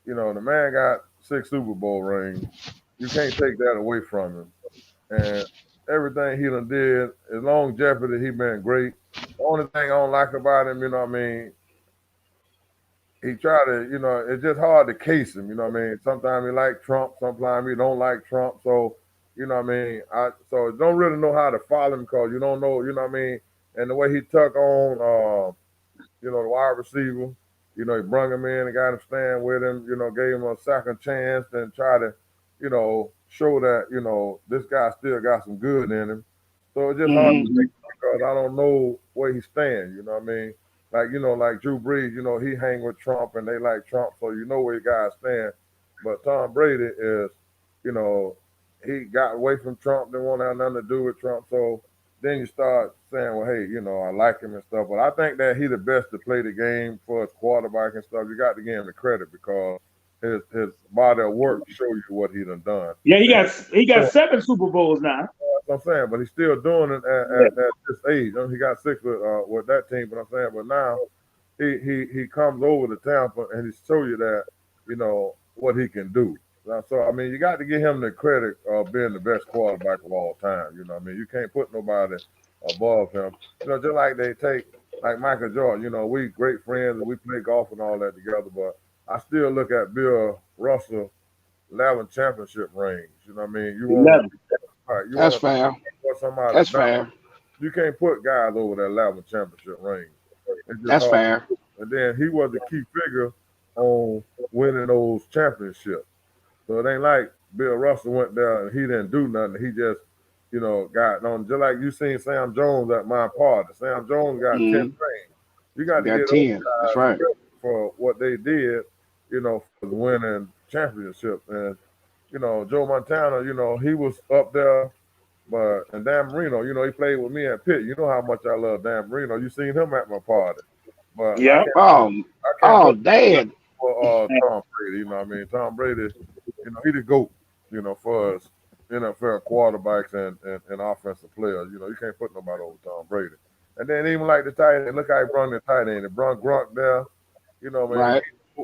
you know, the man got 6 Super Bowl rings. You can't take that away from him. And everything he done did, his longevity, he been great. The only thing I don't like about him, you know what I mean, he tried to, you know, it's just hard to case him, you know what I mean? Sometimes he like Trump, sometimes he don't like Trump. So, you know what I mean? So don't really know how to follow him because you don't know, you know what I mean? And the way he took on you know, the wide receiver, you know, he brung him in and got him stand with him, you know, gave him a second chance and try to, you know, show that, you know, this guy still got some good in him. So it's just hard to Hmm. think because I don't know where he stands, you know what I mean? like Drew Brees, he hang with Trump and they like Trump, so you know where you guys stand. But Tom Brady is, you know, he got away from Trump, didn't want to have nothing to do with Trump. So then you start saying, well, hey, I like him and stuff. But I think that he the best to play the game for his quarterback and stuff. You got to give him the credit because his body of work show you what he done. Yeah, he got 7 Super Bowls now. That's what I'm saying, but he's still doing it at this age. He got 6 with that team, but I'm saying, but now he comes over to Tampa and he show you that what he can do. So I mean, you got to give him the credit of being the best quarterback of all time. You know what I mean? You can't put nobody above him. Just like they take like Michael Jordan. We great friends and we play golf and all that together, but I still look at Bill Russell 11 championship rings. You know what I mean? You want That's fair. Somebody That's fair. You can't put guys over that 11 championship rings. That's fair. And then he was a key figure on winning those championships. So it ain't like Bill Russell went there and he didn't do nothing. He just, got on. Just like you seen Sam Jones at my party. Sam Jones got 10 rings. You got to get 10. That's right. For what they did, for winning championship. And, Joe Montana, he was up there. And Dan Marino, he played with me at Pitt. You know how much I love Dan Marino. You seen him at my party. But yeah. Dad. For Tom Brady, you know what I mean? Tom Brady, he the GOAT, for us NFL quarterbacks and offensive players. You can't put nobody over Tom Brady. And then even like the tight end, look how he brought the tight end. He brought Gronk there. Right.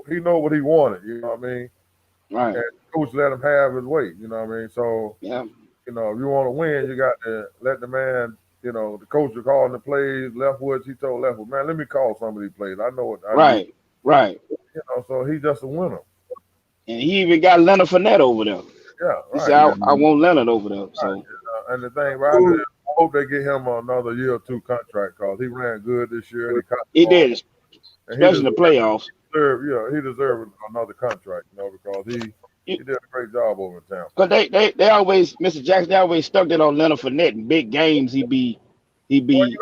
He know what he wanted, you know what I mean? Right. And coach let him have his way, you know what I mean? So, yeah. If you want to win, you got to let the man, the coach was calling the plays, Leftwoods, he told Leftwoods, man, let me call some of these plays. I know what I need. Right. So he's just a winner. And he even got Leonard Fournette over there. Yeah, right. He said, I want Leonard over there. So. Right. And the thing about it, I hope they get him another year or 2 contract because he ran good this year. He did, especially in the playoffs. He deserved another contract, because he did a great job over in Tampa. But they always, Mr. Jackson, they always stuck it on Leonard Fournette in big games. He'd be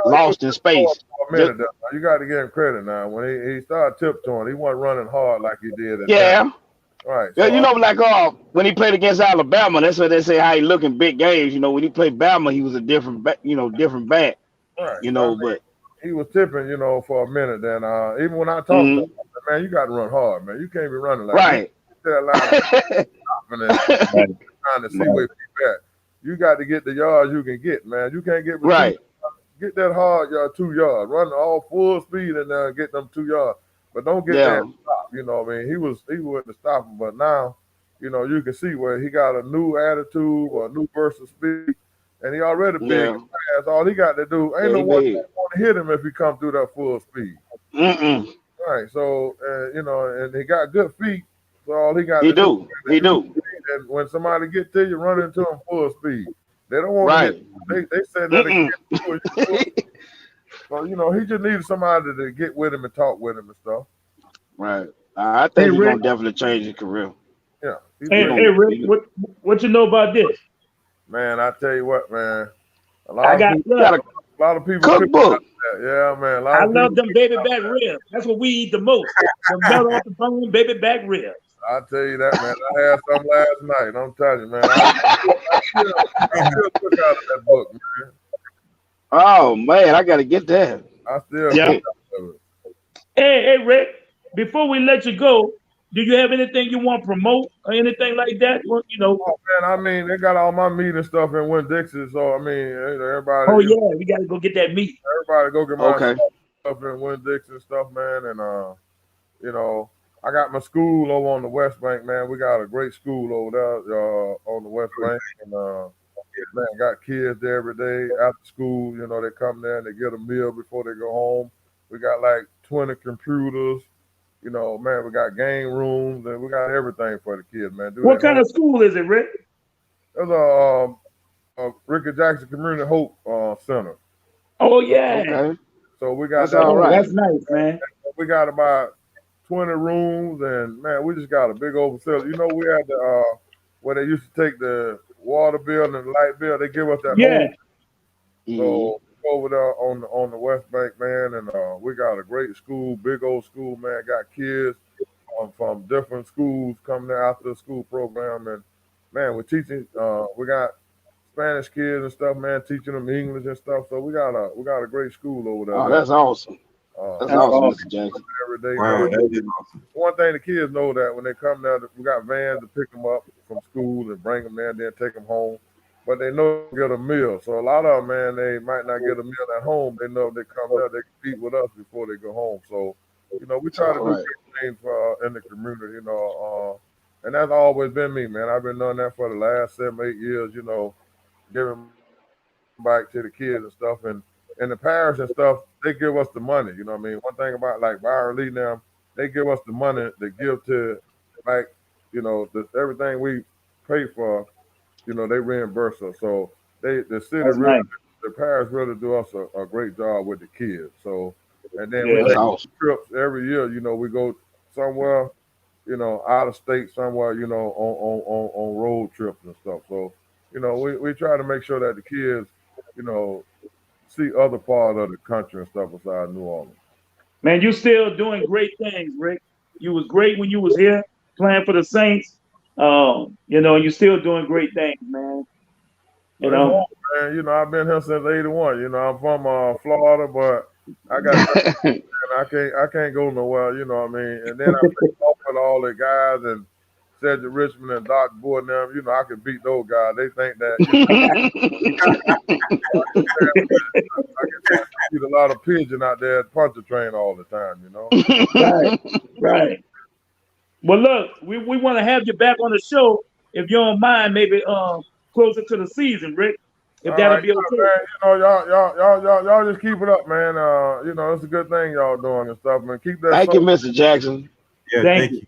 lost in space. You got to give him credit now. When he started tiptoeing, he wasn't running hard like he did. Right. So like when he played against Alabama, that's what they say how he look in big games. When he played Bama, he was a different back. Right. But he was tipping, for a minute. Then even when I talked to him, man, you got to run hard, man. You can't be running like right. That line trying to see where you at. You got to get the yards you can get, man. You can't get right. Get that hard yard 2 yards. Run all full speed and get them 2 yards. But don't get that stop. You know what I mean? He wouldn't stop him, but now, you can see where he got a new attitude or a new burst of speed, and he already big and fast. All he got to do ain't no one want to hit him if he come through that full speed. Right. So and he got good feet. So all he got to do. He do. And when somebody get to you, run into him full speed. They don't want to hit. They said that again. So, he just needed somebody to get with him and talk with him and stuff. Right. I think he's going to definitely change his career. Yeah. Hey, Rick, what you know about this? Man, I tell you what, man. A lot of people cookbook. Yeah, man. I love them baby back ribs. That's what we eat the most. The melt off the bone baby back ribs. I tell you that, man. I had some last night. I'm telling you, man. I still took out of that book, man. Oh man, I gotta get that. I still Hey, Rick, before we let you go, do you have anything you want to promote or anything like that? Oh man, I mean, they got all my meat and stuff in Winn-Dixie, so I mean, everybody. Oh yeah, we gotta go get that meat. Everybody go get my stuff in Winn-Dixie and stuff, man, and I got my school over on the West Bank, man. We got a great school over there on the West Bank, and man, got kids there every day after school. They come there and they get a meal before they go home. We got like 20 computers. Man, we got game rooms and we got everything for the kids, man. What kind of school is it, Rick? It's a Ricky Jackson Community Hope Center. Oh yeah. Okay. So we got that. All right. That's nice, man. We got about 20 rooms, and man, we just got a big old facility. We had the where they used to take the water bill and the light bill. They give us that whole. So over there on the West Bank, man, and we got a great school, big old school, man. Got kids from different schools coming there after the school program, and man, we're teaching. We got Spanish kids and stuff, man, teaching them English and stuff. So we got a great school over there. Oh, that's awesome. That's awesome, Mr. Jackson. Every day. Wow, that is awesome. One thing the kids know that when they come there, we got vans to pick them up from school and bring them there, then take them home. But they know they get a meal. So a lot of them, man, they might not get a meal at home. They know if they come there, they can eat with us before they go home. So, we try to do great things in the community, and that's always been me, man. I've been doing that for the last 7, 8 years, giving back to the kids and stuff. And the parish and stuff, they give us the money. You know what I mean? One thing about like Byron Lee now, they give us the money to give to, like, everything we pay for, they reimburse us. So the city really, the parish really do us a great job with the kids. So, and then we take trips every year. We go somewhere, out of state somewhere, on road trips and stuff. So, we try to make sure that the kids, see other part of the country and stuff besides New Orleans. Man, you still doing great things, Rick. You was great when you was here playing for the Saints. You still doing great things, man. Man, I've been here since '81. I'm from Florida, but I got and I can't go nowhere. You know what I mean? And then I played golf with all the guys and Cedric Richmond and Doc Boyd and them. I can beat those guys. They think that. I can beat a lot of pigeon out there at puncher train all the time. Right. Well, look, we want to have you back on the show if you don't mind. Maybe closer to the season, Rick. If that'll be okay. Man, y'all just keep it up, man. It's a good thing y'all doing and stuff, man. Keep that. Thank you, Mr. Jackson. Yeah, thank you.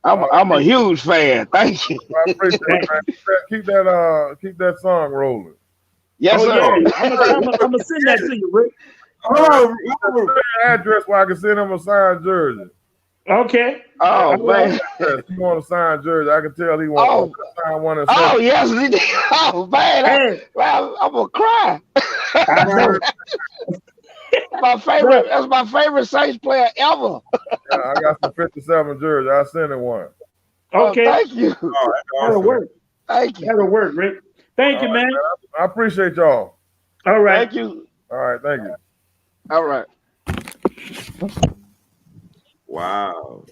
I'm a huge fan. Thank you. I appreciate it, man. Keep that song rolling. Yes, sir. Yeah. I'm gonna send that to you, Rick. Address where I can send him a signed jersey. Okay. Oh man, he want a signed jersey. I can tell he wants to sign one. Oh yes, he did. Oh man, I'm gonna cry. That's my favorite Saints player ever. Yeah, I got some 57 jerseys. I'll send him one. Okay. Thank you. That'll work. Thank you. That'll work, Rick. Thank you, man. I appreciate y'all. All right. Thank you. All right. Thank you. All right. Wow.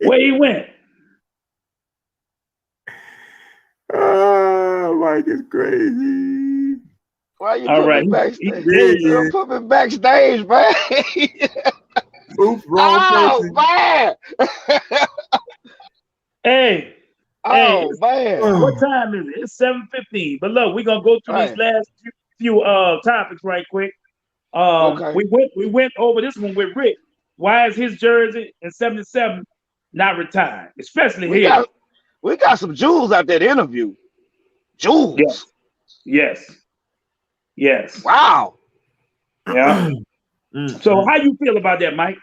Where he went? Mike is crazy. Why you put me backstage? You put me backstage, man. Oops, wrong person. Man. Hey. Man. What time is it? It's 7:15. But look, we're gonna go through these last few topics right quick. Okay. We went over this one with Rick. Why is his jersey in 77 not retired? Especially here. We got some jewels out there to interview. Jewels. Yes. Wow. Yeah. So how you feel about that, Mike?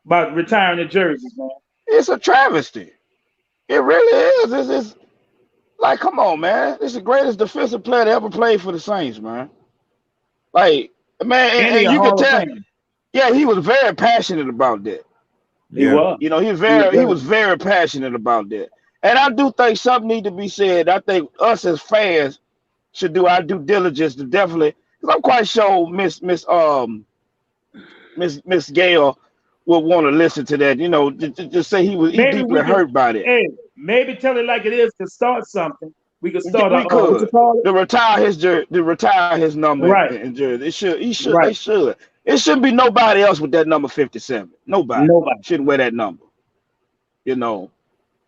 About retiring the jerseys, man? It's a travesty. It really is. It's like, come on, man. This is the greatest defensive player to ever play for the Saints, man. Like, man, and you can tell. Yeah, he was very passionate about that. He was. He was very passionate about that. And I do think something needs to be said. I think us as fans should do our due diligence to definitely, because I'm quite sure Miss Gail would want to listen to that. Just say he deeply hurt by it. Hey, maybe tell it like it is to start something. We could start. To retire his jersey, to retire his number in jersey. They should. It shouldn't be nobody else with that number 57. Nobody shouldn't wear that number.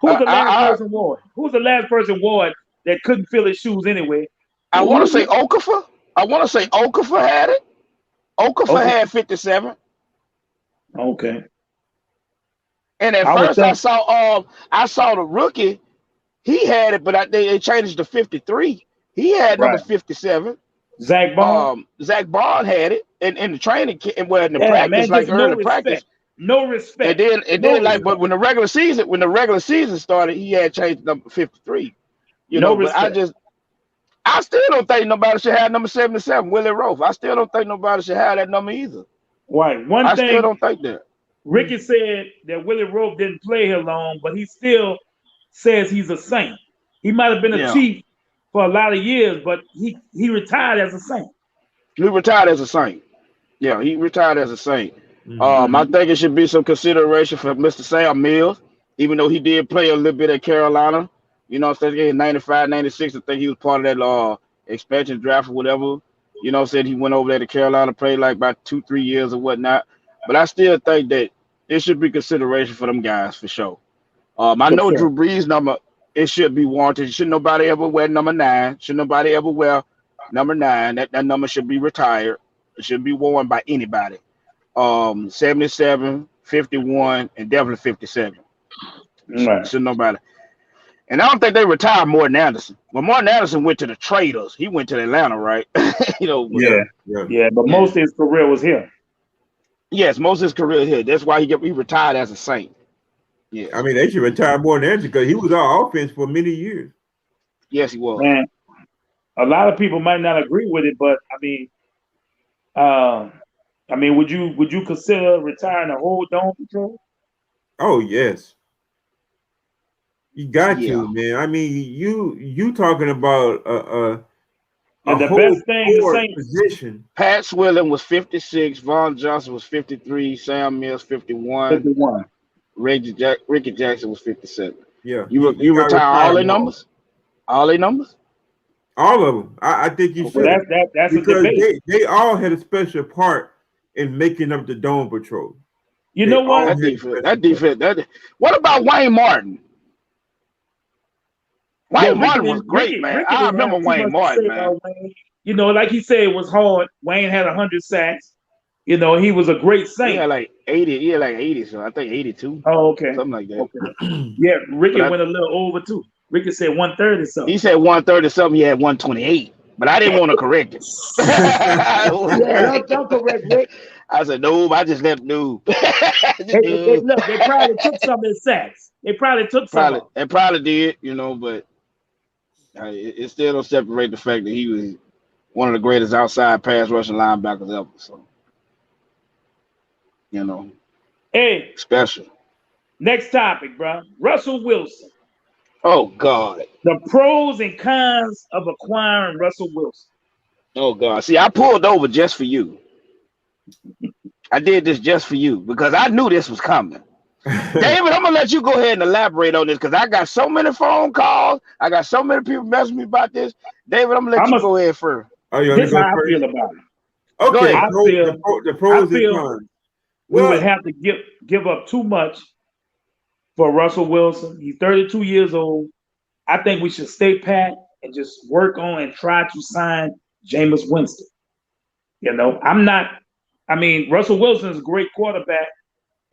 Who's the last person wore? Who's the last person wore it that couldn't feel his shoes anyway? I want to say Okafor. Okafor had it. Okafor had 57. Okay. And at first I saw the rookie. He had it, but they changed it to 53. He had number 57. Zach Bond. Zach Bond had it in the training and in the practice, like early practice. No respect. And then like, but when the regular season started, he had changed number 53. You No know, but respect. I still don't think nobody should have number 77, Willie Roaf. I still don't think nobody should have that number either. Right. One I still thing don't think that. Ricky said that Willie Roaf didn't play here long, but he still says he's a Saint. He might have been a Yeah. Chief for a lot of years, but he retired as a Saint. He retired as a Saint. Yeah, he retired as a Saint. Mhm. I think it should be some consideration for Mr. Sam Mills, even though he did play a little bit at Carolina. You know, so in 95, 96, I think he was part of that expansion draft or whatever. You know, said he went over there to Carolina, played like about 2-3 years or whatnot. But I still think that it should be consideration for them guys for sure. I know sure. Drew Brees' number, it should be warranted. Should nobody ever wear number 9? Should nobody ever wear number 9? That number should be retired. It should be worn by anybody. 77, 51, and definitely 57. Right. Should nobody. And I don't think they retired Morton Anderson. When Morton Anderson went to the Traders, he went to Atlanta, right? You know. Yeah. But most of his career was here. Yes, most of his career here. That's why he retired as a Saint. Yeah. I mean, they should retire more than Anderson because he was our offense for many years. Yes, he was. And a lot of people might not agree with it, but I mean, would you consider retiring the whole dome patrol? Oh yes, you got Yeah. to, man. I mean, you talking about a And the whole best thing the forward Saints position. Pat Swilling was 56, Vaughn Johnson was 53, Sam Mills 51, 51. Ricky Jackson was 57. Yeah, You gotta retire all their them all. numbers? All their numbers? All of them. I think you should. Well, that's a because debate. they all had a special part in making up the Dome Patrol. You They know what? all That defense. What about Wayne Martin? Wayne Martin was great, man. Ricky I didn't remember have too Wayne much to Martin, say man. about Wayne. You know, like he said, it was hard. Wayne had 100 sacks. You know, he was a great He Saint. had like 80. He had like 80, so I think 82. Oh, okay. Something like that. Okay. Yeah, Ricky But went a little over too. Ricky said 130 something. he said 130 something. He had 128. But I didn't want to correct it. Yeah, don't correct Rick. I said, no, I just left no. Look, they probably took some of his sacks. They probably took some. Probably, it probably did, you know, but it still don't separate the fact that he was one of the greatest outside pass rushing linebackers ever. So, you know, Hey, special. next topic, bro. Russell Wilson. Oh, God. The pros and cons of acquiring Russell Wilson. Oh, God. See, I pulled over just for you. I did this just for you because I knew this was coming. David, I'm going to let you go ahead and elaborate on this because I got so many phone calls. I got so many people messaging me about this. David, I'm going to let you go ahead first. Oh, you This is want how to go I first? feel about it. Okay, I feel- the pros I feel- and cons. We Well, would have to give up too much for Russell Wilson. He's 32 years old. I think we should stay pat and just work on and try to sign Jameis Winston. You know, Russell Wilson is a great quarterback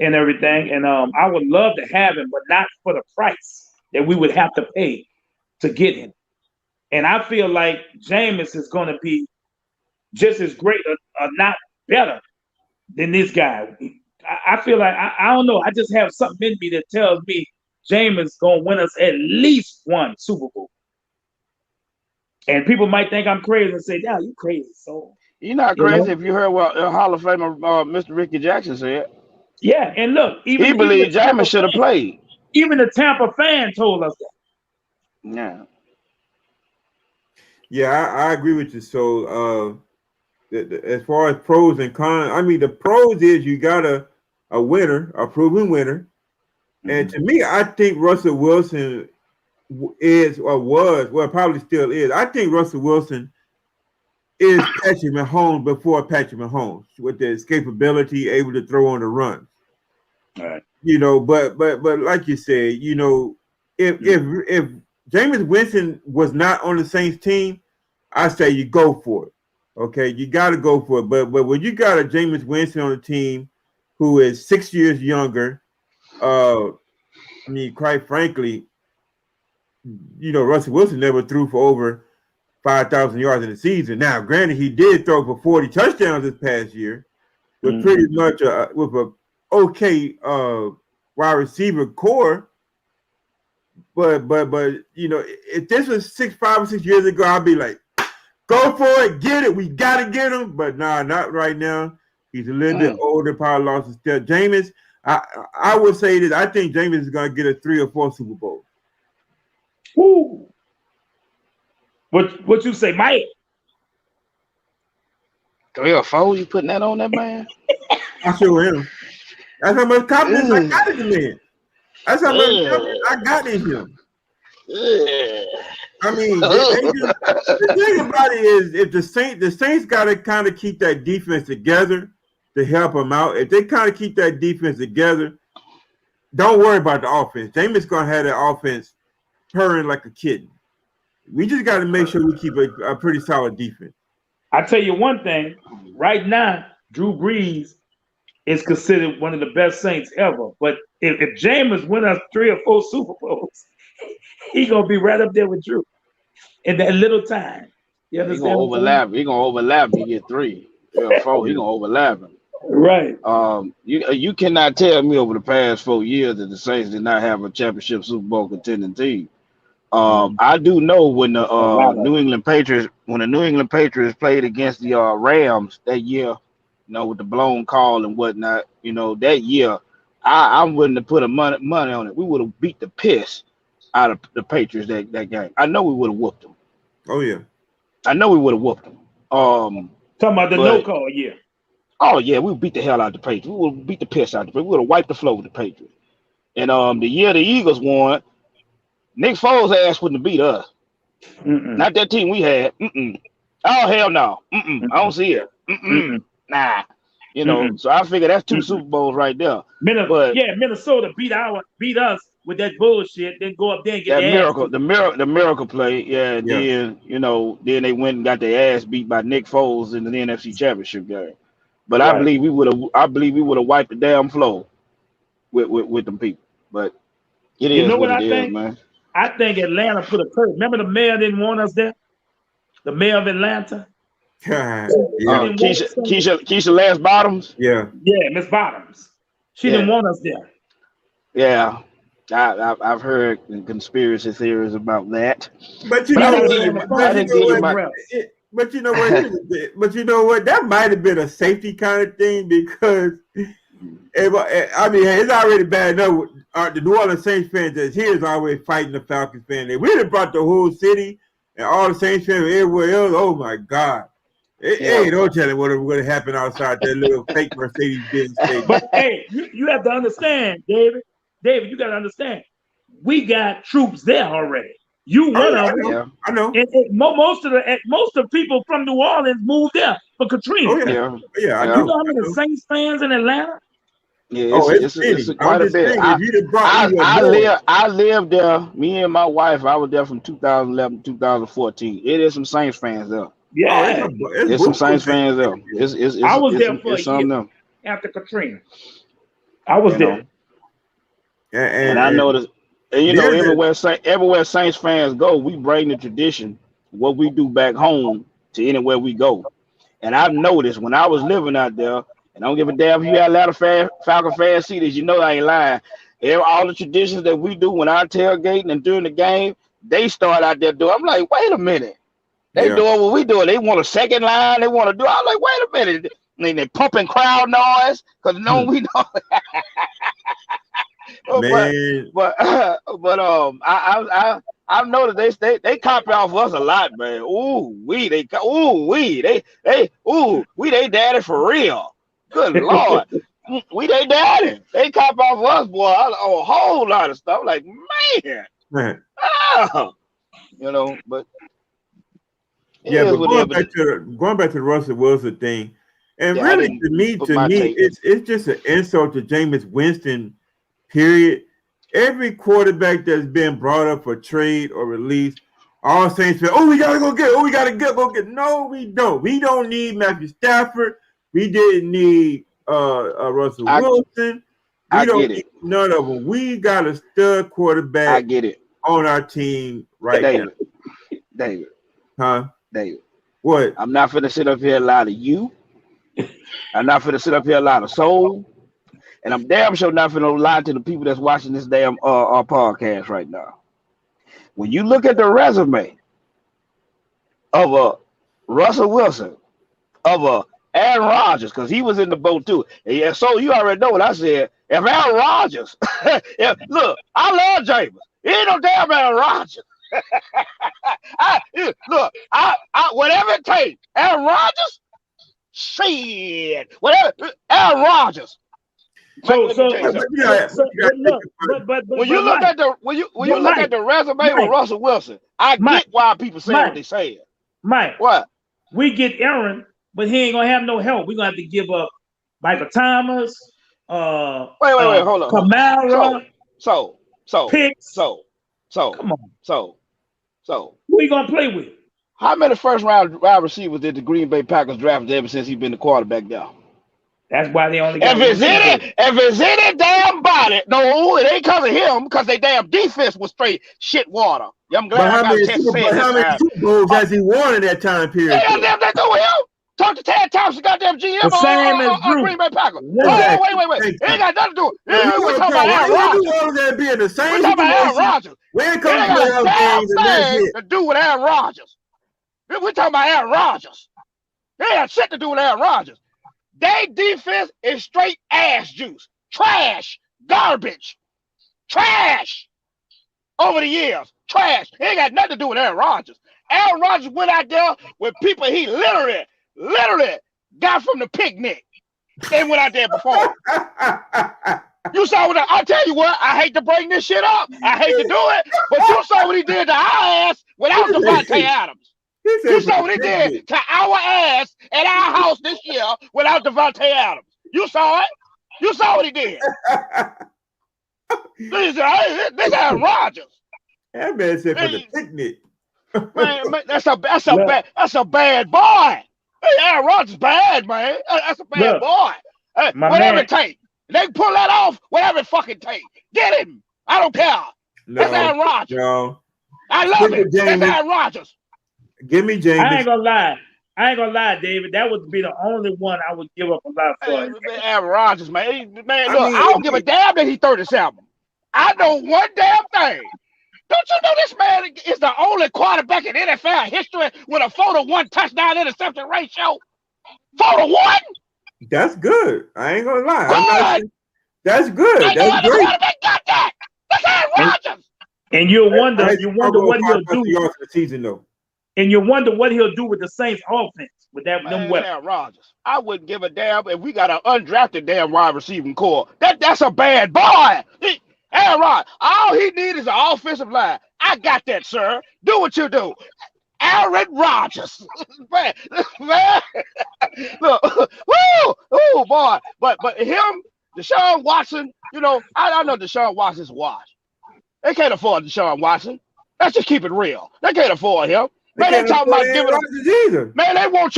and everything, and I would love to have him, but not for the price that we would have to pay to get him. And I feel like Jameis is going to be just as great, or not better, than this guy. I feel like I don't know. I just have something in me that tells me Jameis is gonna win us at least one Super Bowl. And people might think I'm crazy and say, "Yeah, you crazy." So You're not crazy if you heard what Hall of Famer Mr. Ricky Jackson said. yeah, and look, He believed Jameis should have played. Even the Tampa fan told us that. Yeah. yeah, I agree with you. So, as far as pros and cons, I mean, the pros is you got a winner, a proven winner. And to me, I think Russell Wilson is or was, well, probably still is. I think Russell Wilson is Patrick Mahomes before Patrick Mahomes with the escapability, able to throw on the run. All right. You know, but like you said, you know, if Jameis Winston was not on the Saints team, I say you go for it. Okay, you got to go for it. But when you got a Jameis Winston on the team who is 6 years younger, I mean, quite frankly, you know, Russell Wilson never threw for over 5,000 yards in the season. Now, granted, he did throw for 40 touchdowns this past year, with pretty much with a okay wide receiver core. But you know, if this was 5 or 6 years ago, I'd be like, go for it, get it. We gotta get him. But nah, not right now. He's a little bit older, probably lost his step. Jameis, I would say this. I think Jameis is gonna get a 3 or 4 Super Bowls. Woo. What you say, Mike? 3 or 4? You putting that on that man? I sure am. That's how much confidence I got in the man. That's how much confidence I got in him. I mean, the thing about it is, if the Saints got to kind of keep that defense together to help them out. If they kind of keep that defense together, don't worry about the offense. Jameis gonna have that offense purring like a kitten. We just got to make sure we keep a pretty solid defense. I tell you one thing. Right now, Drew Brees is considered one of the best Saints ever. But if Jameis win us 3 or 4 Super Bowls, he gonna be right up there with Drew in that little time. You He gonna overlap. He gonna overlap. He get 3 or 4. He gonna overlap him. Right. You cannot tell me over the past 4 years that the Saints did not have a championship Super Bowl contending team. I do know when the New England Patriots played against the Rams that year, you know, with the blown call and whatnot, you know, that year, I'm willing to put money on it. We would have beat the piss out of the Patriots that game. I know we would have whooped them. Oh yeah, I know we would have whooped them. Talking about the no call, yeah. Oh yeah, we would beat the hell out of the Patriots. We would have beat the piss out of the Patriots. We would have wiped the floor with the Patriots. And the year the Eagles won, Nick Foles' ass wouldn't have beat us. Not that team we had. Oh hell no. I don't see it. Nah. You know, so I figure that's 2 Super Bowls right there. Minnesota beat us with that bullshit, then go up there and get the miracle play. Yeah. Then, you know, then they went and got their ass beat by Nick Foles in the NFC Championship game. But right. I believe we would have wiped the damn floor with them people. But it is what it is, man. I think Atlanta put a curse. Remember the mayor didn't want us there? The mayor of Atlanta? Keisha Lance Bottoms? Yeah. Yeah, Miss Bottoms. She didn't want us there. Yeah. I've heard conspiracy theories about that. But you know what? That might have been a safety kind of thing because I mean, it's already bad enough. The New Orleans Saints fans that's here is always fighting the Falcons fan. They really brought the whole city and all the Saints fans everywhere else. Oh my God! Hey, don't tell me what would have happened outside that little fake Mercedes-Benz stadium. But hey, you have to understand, David. David, you got to understand. We got troops there already. You one of them. I know. And most of people from New Orleans moved there for Katrina. Oh, yeah. I know. You know how many Saints fans in Atlanta? Yeah, it's quite a bit. I lived there. Me and my wife. I was there from 2011 to 2014. It is some Saints fans there. Yeah, there's some Saints fans there. I was there for a year after Katrina. I was there. And I noticed, and you know, everywhere Saints fans go, we bring the tradition, what we do back home, to anywhere we go. And I've noticed when I was living out there, and I don't give a damn if you got a lot of Falcon fans see this, you know I ain't lying. All the traditions that we do when I tailgating and during the game, they start out there doing. I'm like, wait a minute. They doing what we doing. They want a second line. They want to do. I'm like, wait a minute. They pumping crowd noise because we know. I've noticed they copy off us a lot, man. We they daddy for real. Good Lord. We they daddy. They copy off us, boy. A whole lot of stuff. Like, man. You know, but but going back to the Russell Wilson thing, and really to me, it's just an insult to Jameis Winston. Period. Every quarterback that's been brought up for trade or release, all Saints fans, we gotta go get. No, we don't. We don't need Matthew Stafford. We didn't need Russell Wilson. We don't need none of them. We got a stud quarterback on our team right now. David. Huh? David. What? I'm not finna sit up here and lie to you. I'm not finna sit up here and lie to Soul. and I'm damn sure not finna lie to the people that's watching this damn our podcast right now. When you look at the resume of a Russell Wilson, of a Aaron Rodgers, because he was in the boat too. And yeah, so you already know what I said. If Aaron Rodgers, look, I love Jameis. He ain't no damn Aaron Rodgers. Whatever it takes, Aaron Rodgers, shit, whatever, Aaron Rodgers. So, Let me tell you something. When you look at the resume of Russell Wilson, I get why people say what they say. Mike, what? We get Aaron, but he ain't gonna have no help. We're gonna have to give up Michael Thomas, wait, hold on. Kamara, so picks. Come on. So who you gonna play with? How many first round wide receivers did the Green Bay Packers draft ever since he's been the quarterback there? That's why they only got if it's any damn body, no, it ain't because of him, because they damn defense was straight shit water. I'm glad how many Super Bowls has he won in that time period? They do him. Talk to Tad Thompson, goddamn GM the same as Drew. Green Bay Packers. Wait. It ain't got nothing to do with it. We're talking about Aaron Rodgers. We're talking about Aaron Rodgers. We ain't coming to playoff games and that's it. To do with Aaron Rodgers. We're talking about Aaron Rodgers. They ain't shit to do with Aaron Rodgers. They defense is straight ass juice. Trash. Garbage. Trash. Over the years. Trash. It ain't got nothing to do with Aaron Rodgers. Aaron Rodgers went out there with people he literally got from the picnic. They went out there before. You saw what I tell you what, I hate to bring this shit up. I hate to do it, but you saw what he did to our ass without Devontae Adams. You saw what he did to our ass at our house this year without Devontae Adams. You saw it. You saw what he did. This Aaron Rodgers. That man said for the picnic. Man, that's a bad boy. Hey, Aaron Rodgers bad, man. That's a bad boy. Whatever it takes. They can pull that off, whatever it fucking takes. Get him. I don't care. That's Aaron Rodgers. No. I love it. That's Aaron Rodgers. Give me James. I ain't gonna lie, David. That would be the only one I would give up a lot for. Aaron Rodgers, man. Look, I don't give a damn that he's 37. I know one damn thing. Don't you know this man is the only quarterback in NFL history with a 4-to-1 touchdown interception ratio? 4-to-1? That's good. I ain't gonna lie. That's good. That's great. Quarterback got that. That's Aaron Rodgers. And you wonder what he'll do. The season, though. And you wonder what he'll do with the Saints offense with them weapons. Aaron Rodgers. I wouldn't give a damn if we got an undrafted damn wide receiving core. That's a bad boy. Aaron Rodgers, all he needs is an offensive line. I got that, sir. Do what you do. Aaron Rodgers. man. Look, woo, boy. But him, Deshaun Watson, I know Deshaun Watson's washed. They can't afford Deshaun Watson. Let's just keep it real. They can't afford him. Man, they talking about giving him. Man, they want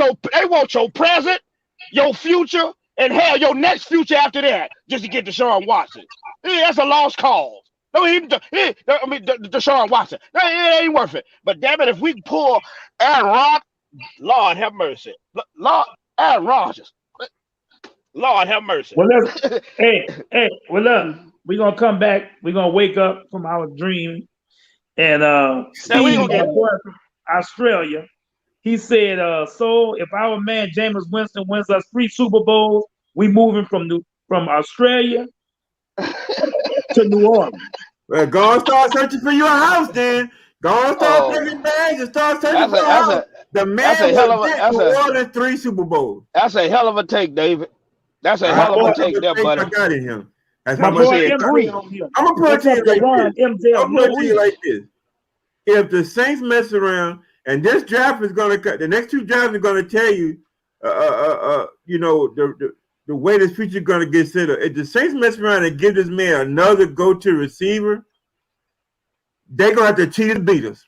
your present, your future, and hell, your next future after that, just to get Deshaun Watson. Yeah, that's a lost cause. Deshaun Watson. It ain't worth it. But damn it, if we pull Aaron Rodgers, Lord have mercy. Aaron Rodgers. Lord have mercy. Well, look, look, we're gonna come back. We're gonna wake up from our dream. And Steve, from Australia, he said, so if our man Jameis Winston wins us 3 Super Bowls, we moving from Australia to New Orleans. Well, go and start searching for your house then. Go and start taking bags and start searching for your house. The man was more than 3 Super Bowls. That's a hell of a take, David. That's a hell of a take there, buddy. I got in him. That's my boy MJ. I'm gonna put it to you like this. If the Saints mess around and this draft is gonna cut, the next 2 drafts are gonna tell you, the way this future is gonna get set up. If the Saints mess around and give this man another go-to receiver, they're gonna have to cheat and beat us.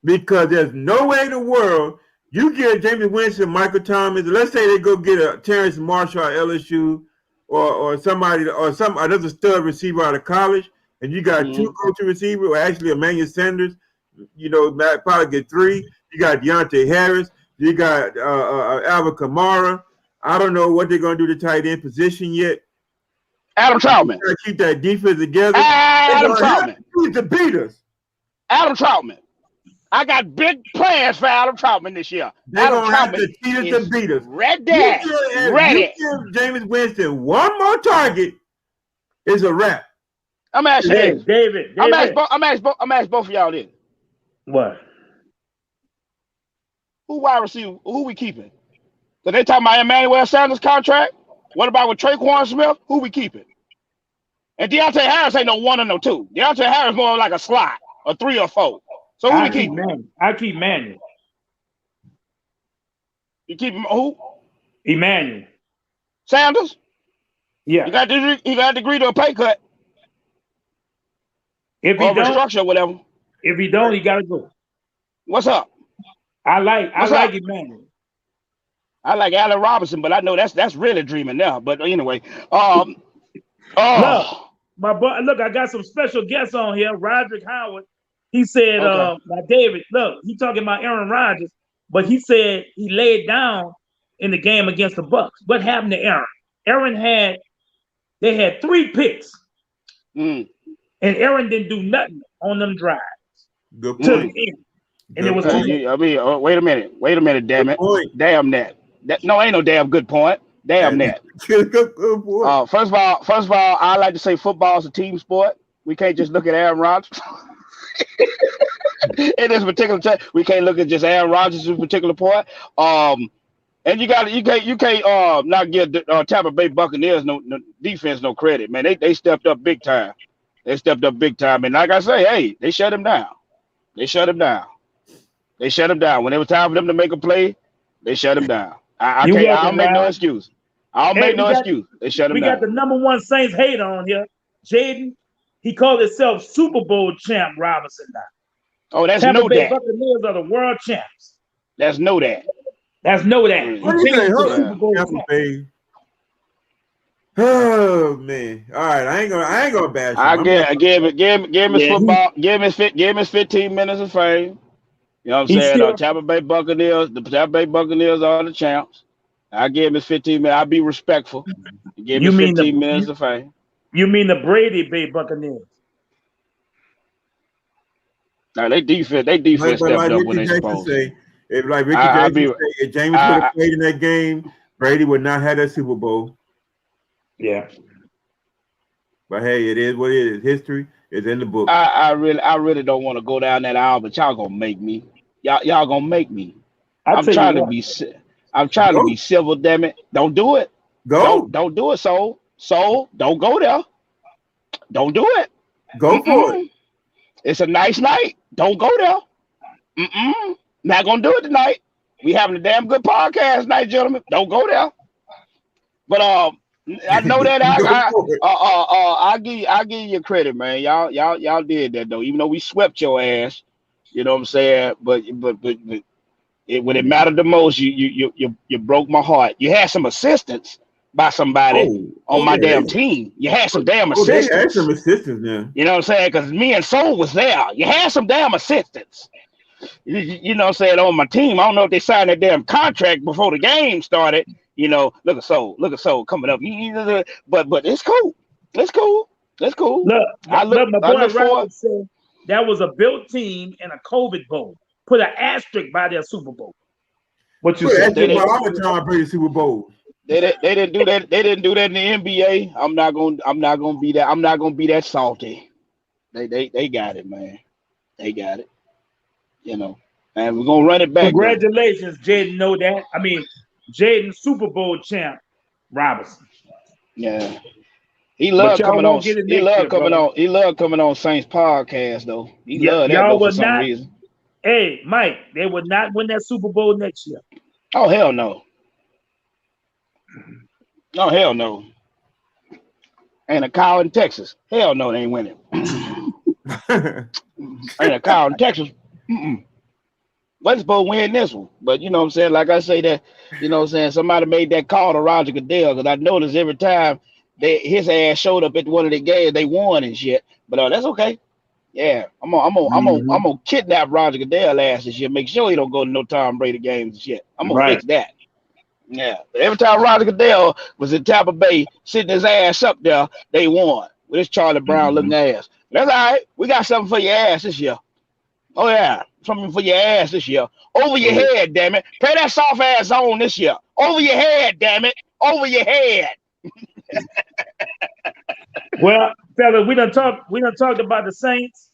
Because there's no way in the world you get Jameis Winston, Michael Thomas. Let's say they go get a Terrence Marshall at LSU or somebody or another stud receiver out of college, and you got 2 go-to receivers, or actually Emmanuel Sanders. Probably get 3. You got Deontay Harris. You got Alvin Kamara. I don't know what they're gonna do to tight end position yet, Adam Troutman. Gotta keep that defense together. Adam Troutman. To beat us. Adam Troutman. I got big plans for Adam Troutman this year. They're going to have to cheat us to beat us. Ready. You give Jameis Winston one more target, it's a wrap. I'm asking David. I'm asking both of y'all this. What? Who wide receiver? Who we keeping? So they talking about Emmanuel Sanders contract. What about with Traquan Smith? Who we keeping? And Deontay Harris ain't no 1 or no 2. Deontay Harris more like a slot, a 3 or 4. So who we keep? I keep Emmanuel. You keep who? Emmanuel. Sanders? Yeah. He got to agree to a pay cut. If he or don't, restructure or whatever. If he don't, he gotta go. What's up? I like Emmanuel. I like Allen Robinson, but I know that's really dreaming now. But anyway, Look, my boy, look, I got some special guests on here. Roderick Howard. He said, now David, look, he talking about Aaron Rodgers, but he said he laid down in the game against the Bucks. What happened to Aaron? They had 3 picks. And Aaron didn't do nothing on them drives. Good to point. the end. And it was wait a minute, damn it. Damn that. No, ain't no damn good point. Damn that. Good point. First of all, I like to say football is a team sport. We can't just look at Aaron Rodgers. In this particular time, we can't look at just Aaron Rodgers in a particular point. And you can't not give Tampa Bay Buccaneers no defense no credit, man. They stepped up big time. And like I say, hey, they shut him down. When it was time for them to make a play, they shut him down. I'll make no excuse. They shut him down. We got the #1 Saints hater on here, Jaden. He called himself Super Bowl champ Robinson now. Oh, that's Tampa know Bay that. Buccaneers are the world champs. That's know that. That's know that. What do you say? Super Bowl champ. Oh man! All right, I ain't gonna bash him. Give him football. Give him 15 minutes of fame. You know what I'm saying? Tampa Bay Buccaneers. The Tampa Bay Buccaneers are the champs. I give him his 15 minutes. I'll be respectful. Give him 15 minutes of fame. You mean the Brady Bay Buccaneers? Now they defense stepped up when they supposed to. If like Ricky Jackson say, if James would have played in that game, Brady would not have that Super Bowl. Yeah. But hey, it is what it is. History is in the book. I really don't want to go down that aisle, but y'all gonna make me. Y'all gonna make me. I'm trying to be civil, damn it. Don't do it. Don't do it, Soul. Don't go there. Don't do it. Go for it. It's a nice night. Don't go there. Not gonna do it tonight. We having a damn good podcast tonight, gentlemen. Don't go there. But I know that I'll give you credit, man. Y'all did that though. Even though we swept your ass, you know what I'm saying. But when it mattered the most, you broke my heart. You had some assistance by somebody on my damn team. You had some damn assistance. They had some assistance, man. You know what I'm saying? Because me and Soul was there. You had some damn assistance. You know what I'm saying, on my team. I don't know if they signed that damn contract before the game started. You know, look at Soul coming up. But it's cool. Look, my boy Robert said that was a built team and a COVID bowl. Put an asterisk by their Super Bowl. What you said? They didn't Super Bowl. They didn't do that. They didn't do that in the NBA. I'm not gonna be that. I'm not gonna be that salty. They got it, man. They got it. You know, and we're gonna run it back. Congratulations, Jaden. Know that. I mean, Jaden Super Bowl champ Robinson. Yeah, he loved coming on. He loved coming on Saints podcast though. He loved that for some reason. Hey, Mike, they would not win that Super Bowl next year. Oh hell no. Oh hell no. Ain't a cow in Texas. Hell no, they ain't winning. Ain't a cow in Texas. We're supposed to win this one, but you know what I'm saying. Like I say that, you know what I'm saying. Somebody made that call to Roger Goodell because I noticed every time his ass showed up at one of the games, they won and shit. But that's okay. Yeah, I'm gonna kidnap Roger Goodell ass and shit. Make sure he don't go to no Tom Brady games and shit. I'm gonna fix that. Yeah. Every time Roger Goodell was in Tampa Bay, sitting his ass up there, they won with his Charlie Brown looking ass. That's all right. We got something for your ass this year. Oh yeah, something for your ass this year. Over your head, damn it. Play that soft ass on this year. Over your head, damn it. Over your head. Well, fellas, we done talked about the Saints.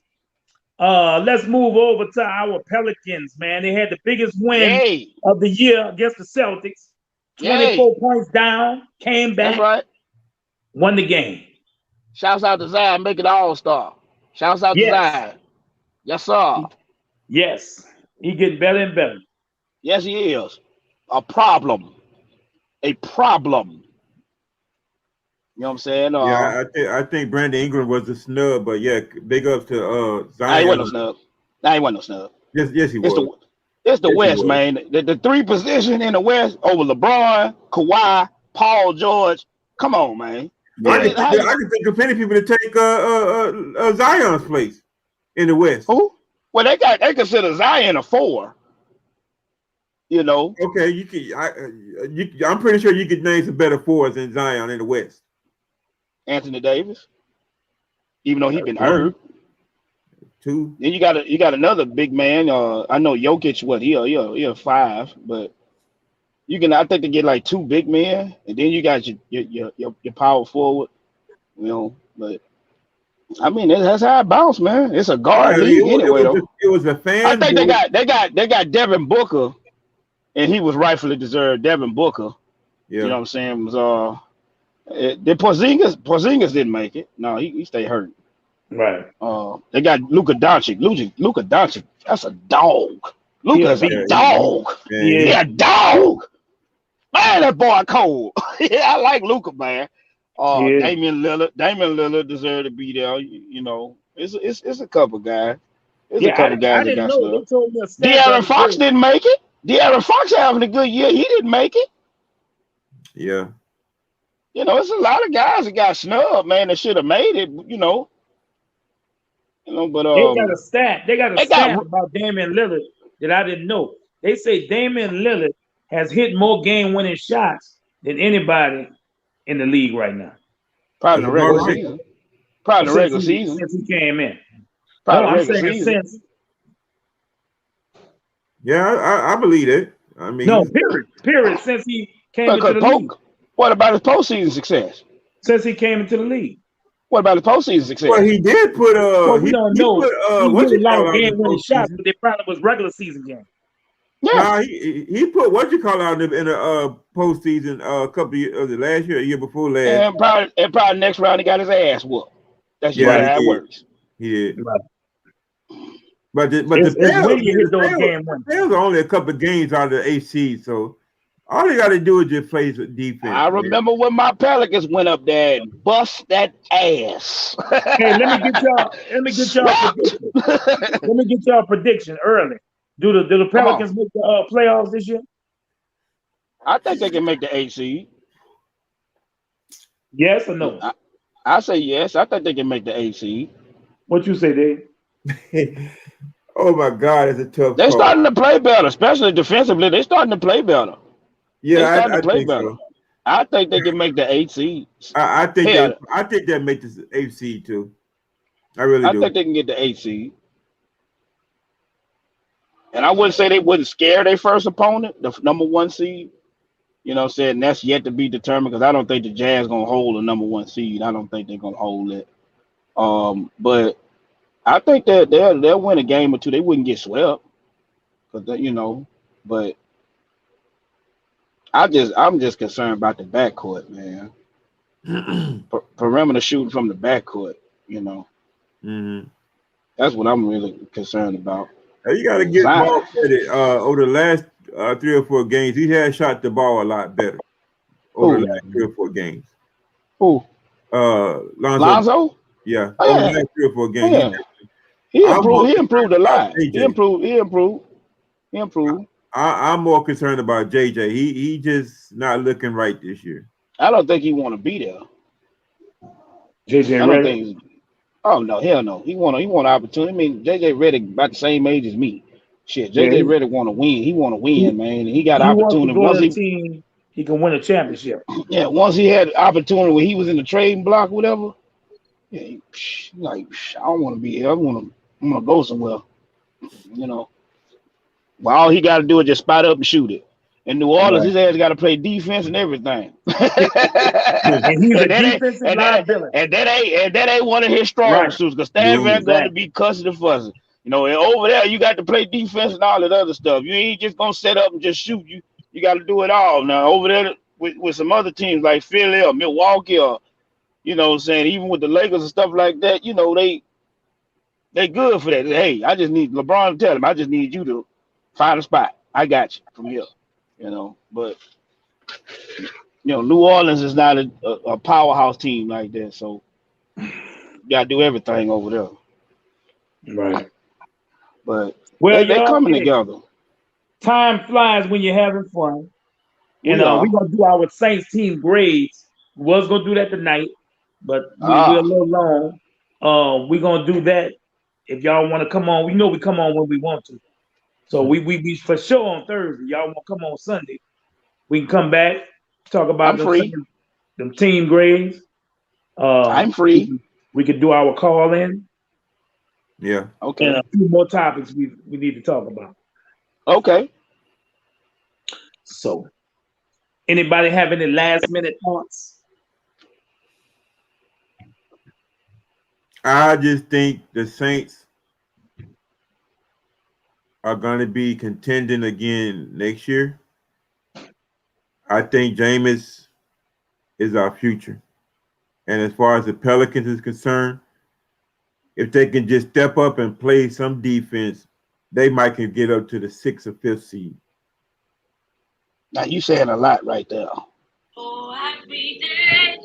Let's move over to our Pelicans, man. They had the biggest win Yay. of the year against the Celtics. 24 Yay. points down, came back, That's right. won the game. Shouts out to Zion, make it all-star. Shouts out to Yes. Zion. Yes, sir. Yes. He getting better and better. Yes, he is. A problem. A problem. You know what I'm saying? Yeah, I think Brandon Ingram was a snub, but yeah, big ups to Nah, he Zion. wasn't no snub. Nah, he wasn't no snub. Yes, he was. It's the Yes, he West, was. man. The three position in the West over LeBron, Kawhi, Paul George. Come on, man. I can think of plenty people to take Zion's place in the West. Who? Well, they consider Zion a 4. You know. Okay, I'm pretty sure you could name some better fours than Zion in the West. Anthony Davis, even though he's been hurt. 2. Then you got another big man. I know Jokic. What he a 5, but I think they get like 2 big men, and then you got your power forward. You know, but I mean that's how it bounced, man. It's a guard league anyway. It was a fan. I think they got Devin Booker, and he was rightfully deserved. Devin Booker. Yeah. You know what I'm saying? Was Porzingis didn't make it. No, he stayed hurt. Right. They got Luka Doncic. Luka Doncic, that's a dog. Luka's a dog. Yeah, a dog. Man, that boy cold. Yeah, I like Luka, man. Damian Lillard deserved to be there. You know, it's a couple guys. It's a couple guys that got snubbed. De'Aaron Fox didn't make it. De'Aaron Fox having a good year. He didn't make it. Yeah. You know, it's a lot of guys that got snubbed, man, that should have made it, you know. But they got a stat. They got a stat about Damian Lillard that I didn't know. They say Damian Lillard has hit more game-winning shots than anybody in the league right now. Probably the regular season. Probably the regular season. Since he came in. Probably the regular season. Yeah, I believe it. I mean, no, period. Since he came into the league. What about his postseason success? Since he came into the league. What about his postseason success? Well, he did put we don't know. He hit a lot of game-winning shots, but they probably was regular season game. Yeah, nah, he put out in a postseason a couple of the last year, a year before last. And probably next round he got his ass whooped. That's just how it works. He did. Right. But the Bears are only a couple of games out of the AC, so all they got to do is just play defense. I remember when my Pelicans went up there and bust that ass. Hey, let me get y'all a prediction early. Do the Pelicans make the playoffs this year? I think they can make the 8 seed. Yes or no? I say yes. I think they can make the 8 seed. What you say, Dave? Oh my God, it's a tough. They're starting to play better, especially defensively. They're starting to play better. Yeah, I think better. So. I think they can make the 8 seed. I think they make the 8 seed too. I really do. I think they can get the 8 seed. And I wouldn't say they wouldn't scare their first opponent, the number 1 seed. You know what I'm saying? That's yet to be determined because I don't think the Jazz going to hold the number 1 seed. I don't think they're going to hold it. But I think that they'll win a game or two. They wouldn't get swept. But I'm just concerned about the backcourt, man. Perimeter shooting from the backcourt, you know. Mm-hmm. That's what I'm really concerned about. You got to give ball credit. Over the last 3 or 4 games, he has shot the ball a lot better. Over the last 3 or 4 games. Who? Lonzo? Yeah. Over the last 3 or 4 games. Yeah. He improved a lot. He improved. I'm more concerned about JJ. He just not looking right this year. I don't think he want to be there. JJ Redick. Oh no, hell no. He want an opportunity. I mean, JJ Redick about the same age as me. Shit, JJ Redick want to win. He want to win, man. He got an opportunity. he can win a championship. Yeah, once he had the opportunity when he was in the trading block, or whatever. Yeah, I don't want to be here. I'm gonna go somewhere. You know, well, all he got to do is just spot up and shoot it. In New Orleans, Right. his ass got to play defense and everything. And he's a and that ain't defensive and that liability. and that ain't one of his strong Right. suits. Because Stan Van going to Exactly. be cussing and fussing. You know, and over there you got to play defense and all that other stuff. You ain't just gonna set up and just shoot. You got to do it all. Now over there with some other teams like Philly or Milwaukee or you know what I'm saying, even with the Lakers and stuff like that, you know, they good for that. Hey, I just need LeBron to tell him, I just need you to find a spot. I got you from here. You know, but you know, New Orleans is not a powerhouse team like that, so you gotta do everything over there. Right. But Well, they y'all, coming hey, together. time flies when you're having fun. And We are. we're gonna do our Saints team grades. We was gonna do that tonight, but we're a Ah, little long. We're gonna do that. If y'all want to come on, we know we come on when we want to. So we for sure on Thursday. Y'all want to come on Sunday? We can come back, talk about I'm free. them team grades. I'm free. We could do our call in Yeah. Okay. and a few more topics we need to talk about. Okay. So, anybody have any last minute thoughts? I just think the Saints are going to be contending again next year. I think Jameis is our future. And as far as the Pelicans is concerned, if they can just step up and play some defense, they might can get up to the 6th or 5th seed. Now you saying a lot right there. Oh, happy day.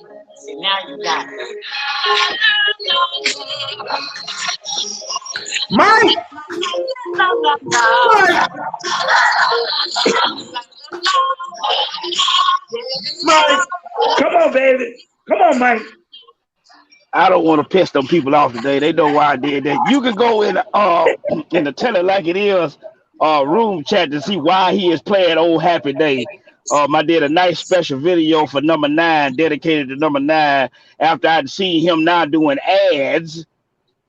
See, now you got it. Mike! Mike, come on, baby. Come on, Mike. I don't want to piss them people off today. They know why I did that. You can go in the Tell It Like It Is room chat to see why he is playing Old Happy Day. I did a nice special video for number 9, dedicated to number 9, after I'd seen him now doing ads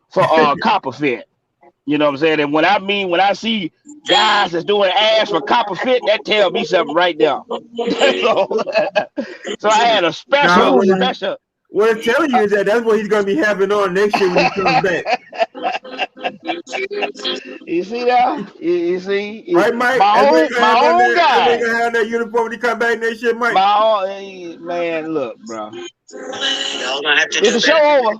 for Copperfit. You know what I'm saying? And when I see guys that's doing ads for Copperfit, that tells me something right there. So I had a special. What I'm telling you is that's what he's going to be having on next year when he comes back. You see that? You see? Right, Mike? My own guy. Going to have that uniform when he come back next year, Mike. Man, look, bro. Is the show over?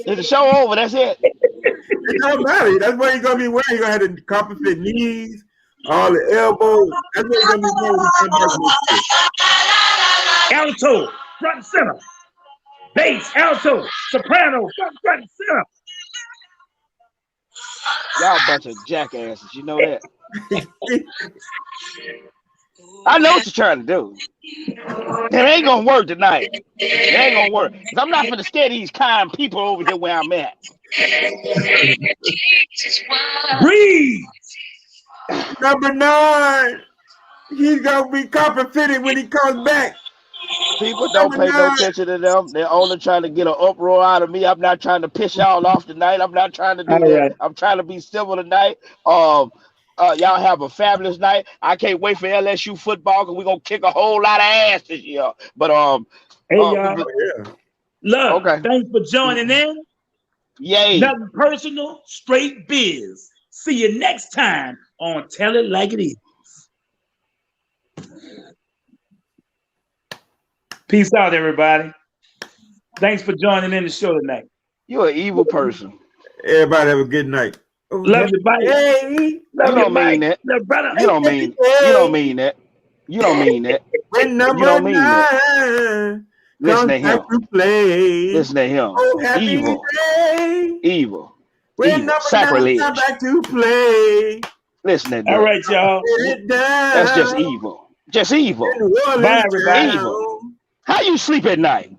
Is the show over? That's it. It don't matter. That's what he's going to be wearing. He's going to have the Copperfit knees, all the elbows. That's what he's going to be wearing when he comes back next year. Alto, front and center. Bass, alto, soprano, front and center. Y'all a bunch of jackasses. You know that? I know what you're trying to do. It ain't going to work tonight. It ain't going to work. Because I'm not going to scare these kind people over here where I'm at. Breathe. Number 9. He's going to be Copper-fitted when he comes back. People don't pay no attention to them. They're only trying to get an uproar out of me. I'm not trying to piss y'all off tonight. I'm not trying to do that. Right. I'm trying to be civil tonight. Y'all have a fabulous night. I can't wait for LSU football because we're gonna kick a whole lot of ass this year. But hey y'all, look, okay. Thanks for joining in. Yay. Nothing personal, straight biz. See you next time on Tell It Like It Is. Peace out, everybody. Thanks for joining in the show tonight. You're an evil person. Everybody have a good night. Love you, buddy. Hey, you don't mean that. Brother. You don't mean that. You don't mean that. When number You don't mean 9 Listen to him. to play. Listen to him. Oh, happy Evil. day. Evil. When Evil. number Sacrilege. 9 come back to play. Listen to that. All right, y'all. That's just evil. Just evil. Bye, everybody. Evil. How you sleep at night?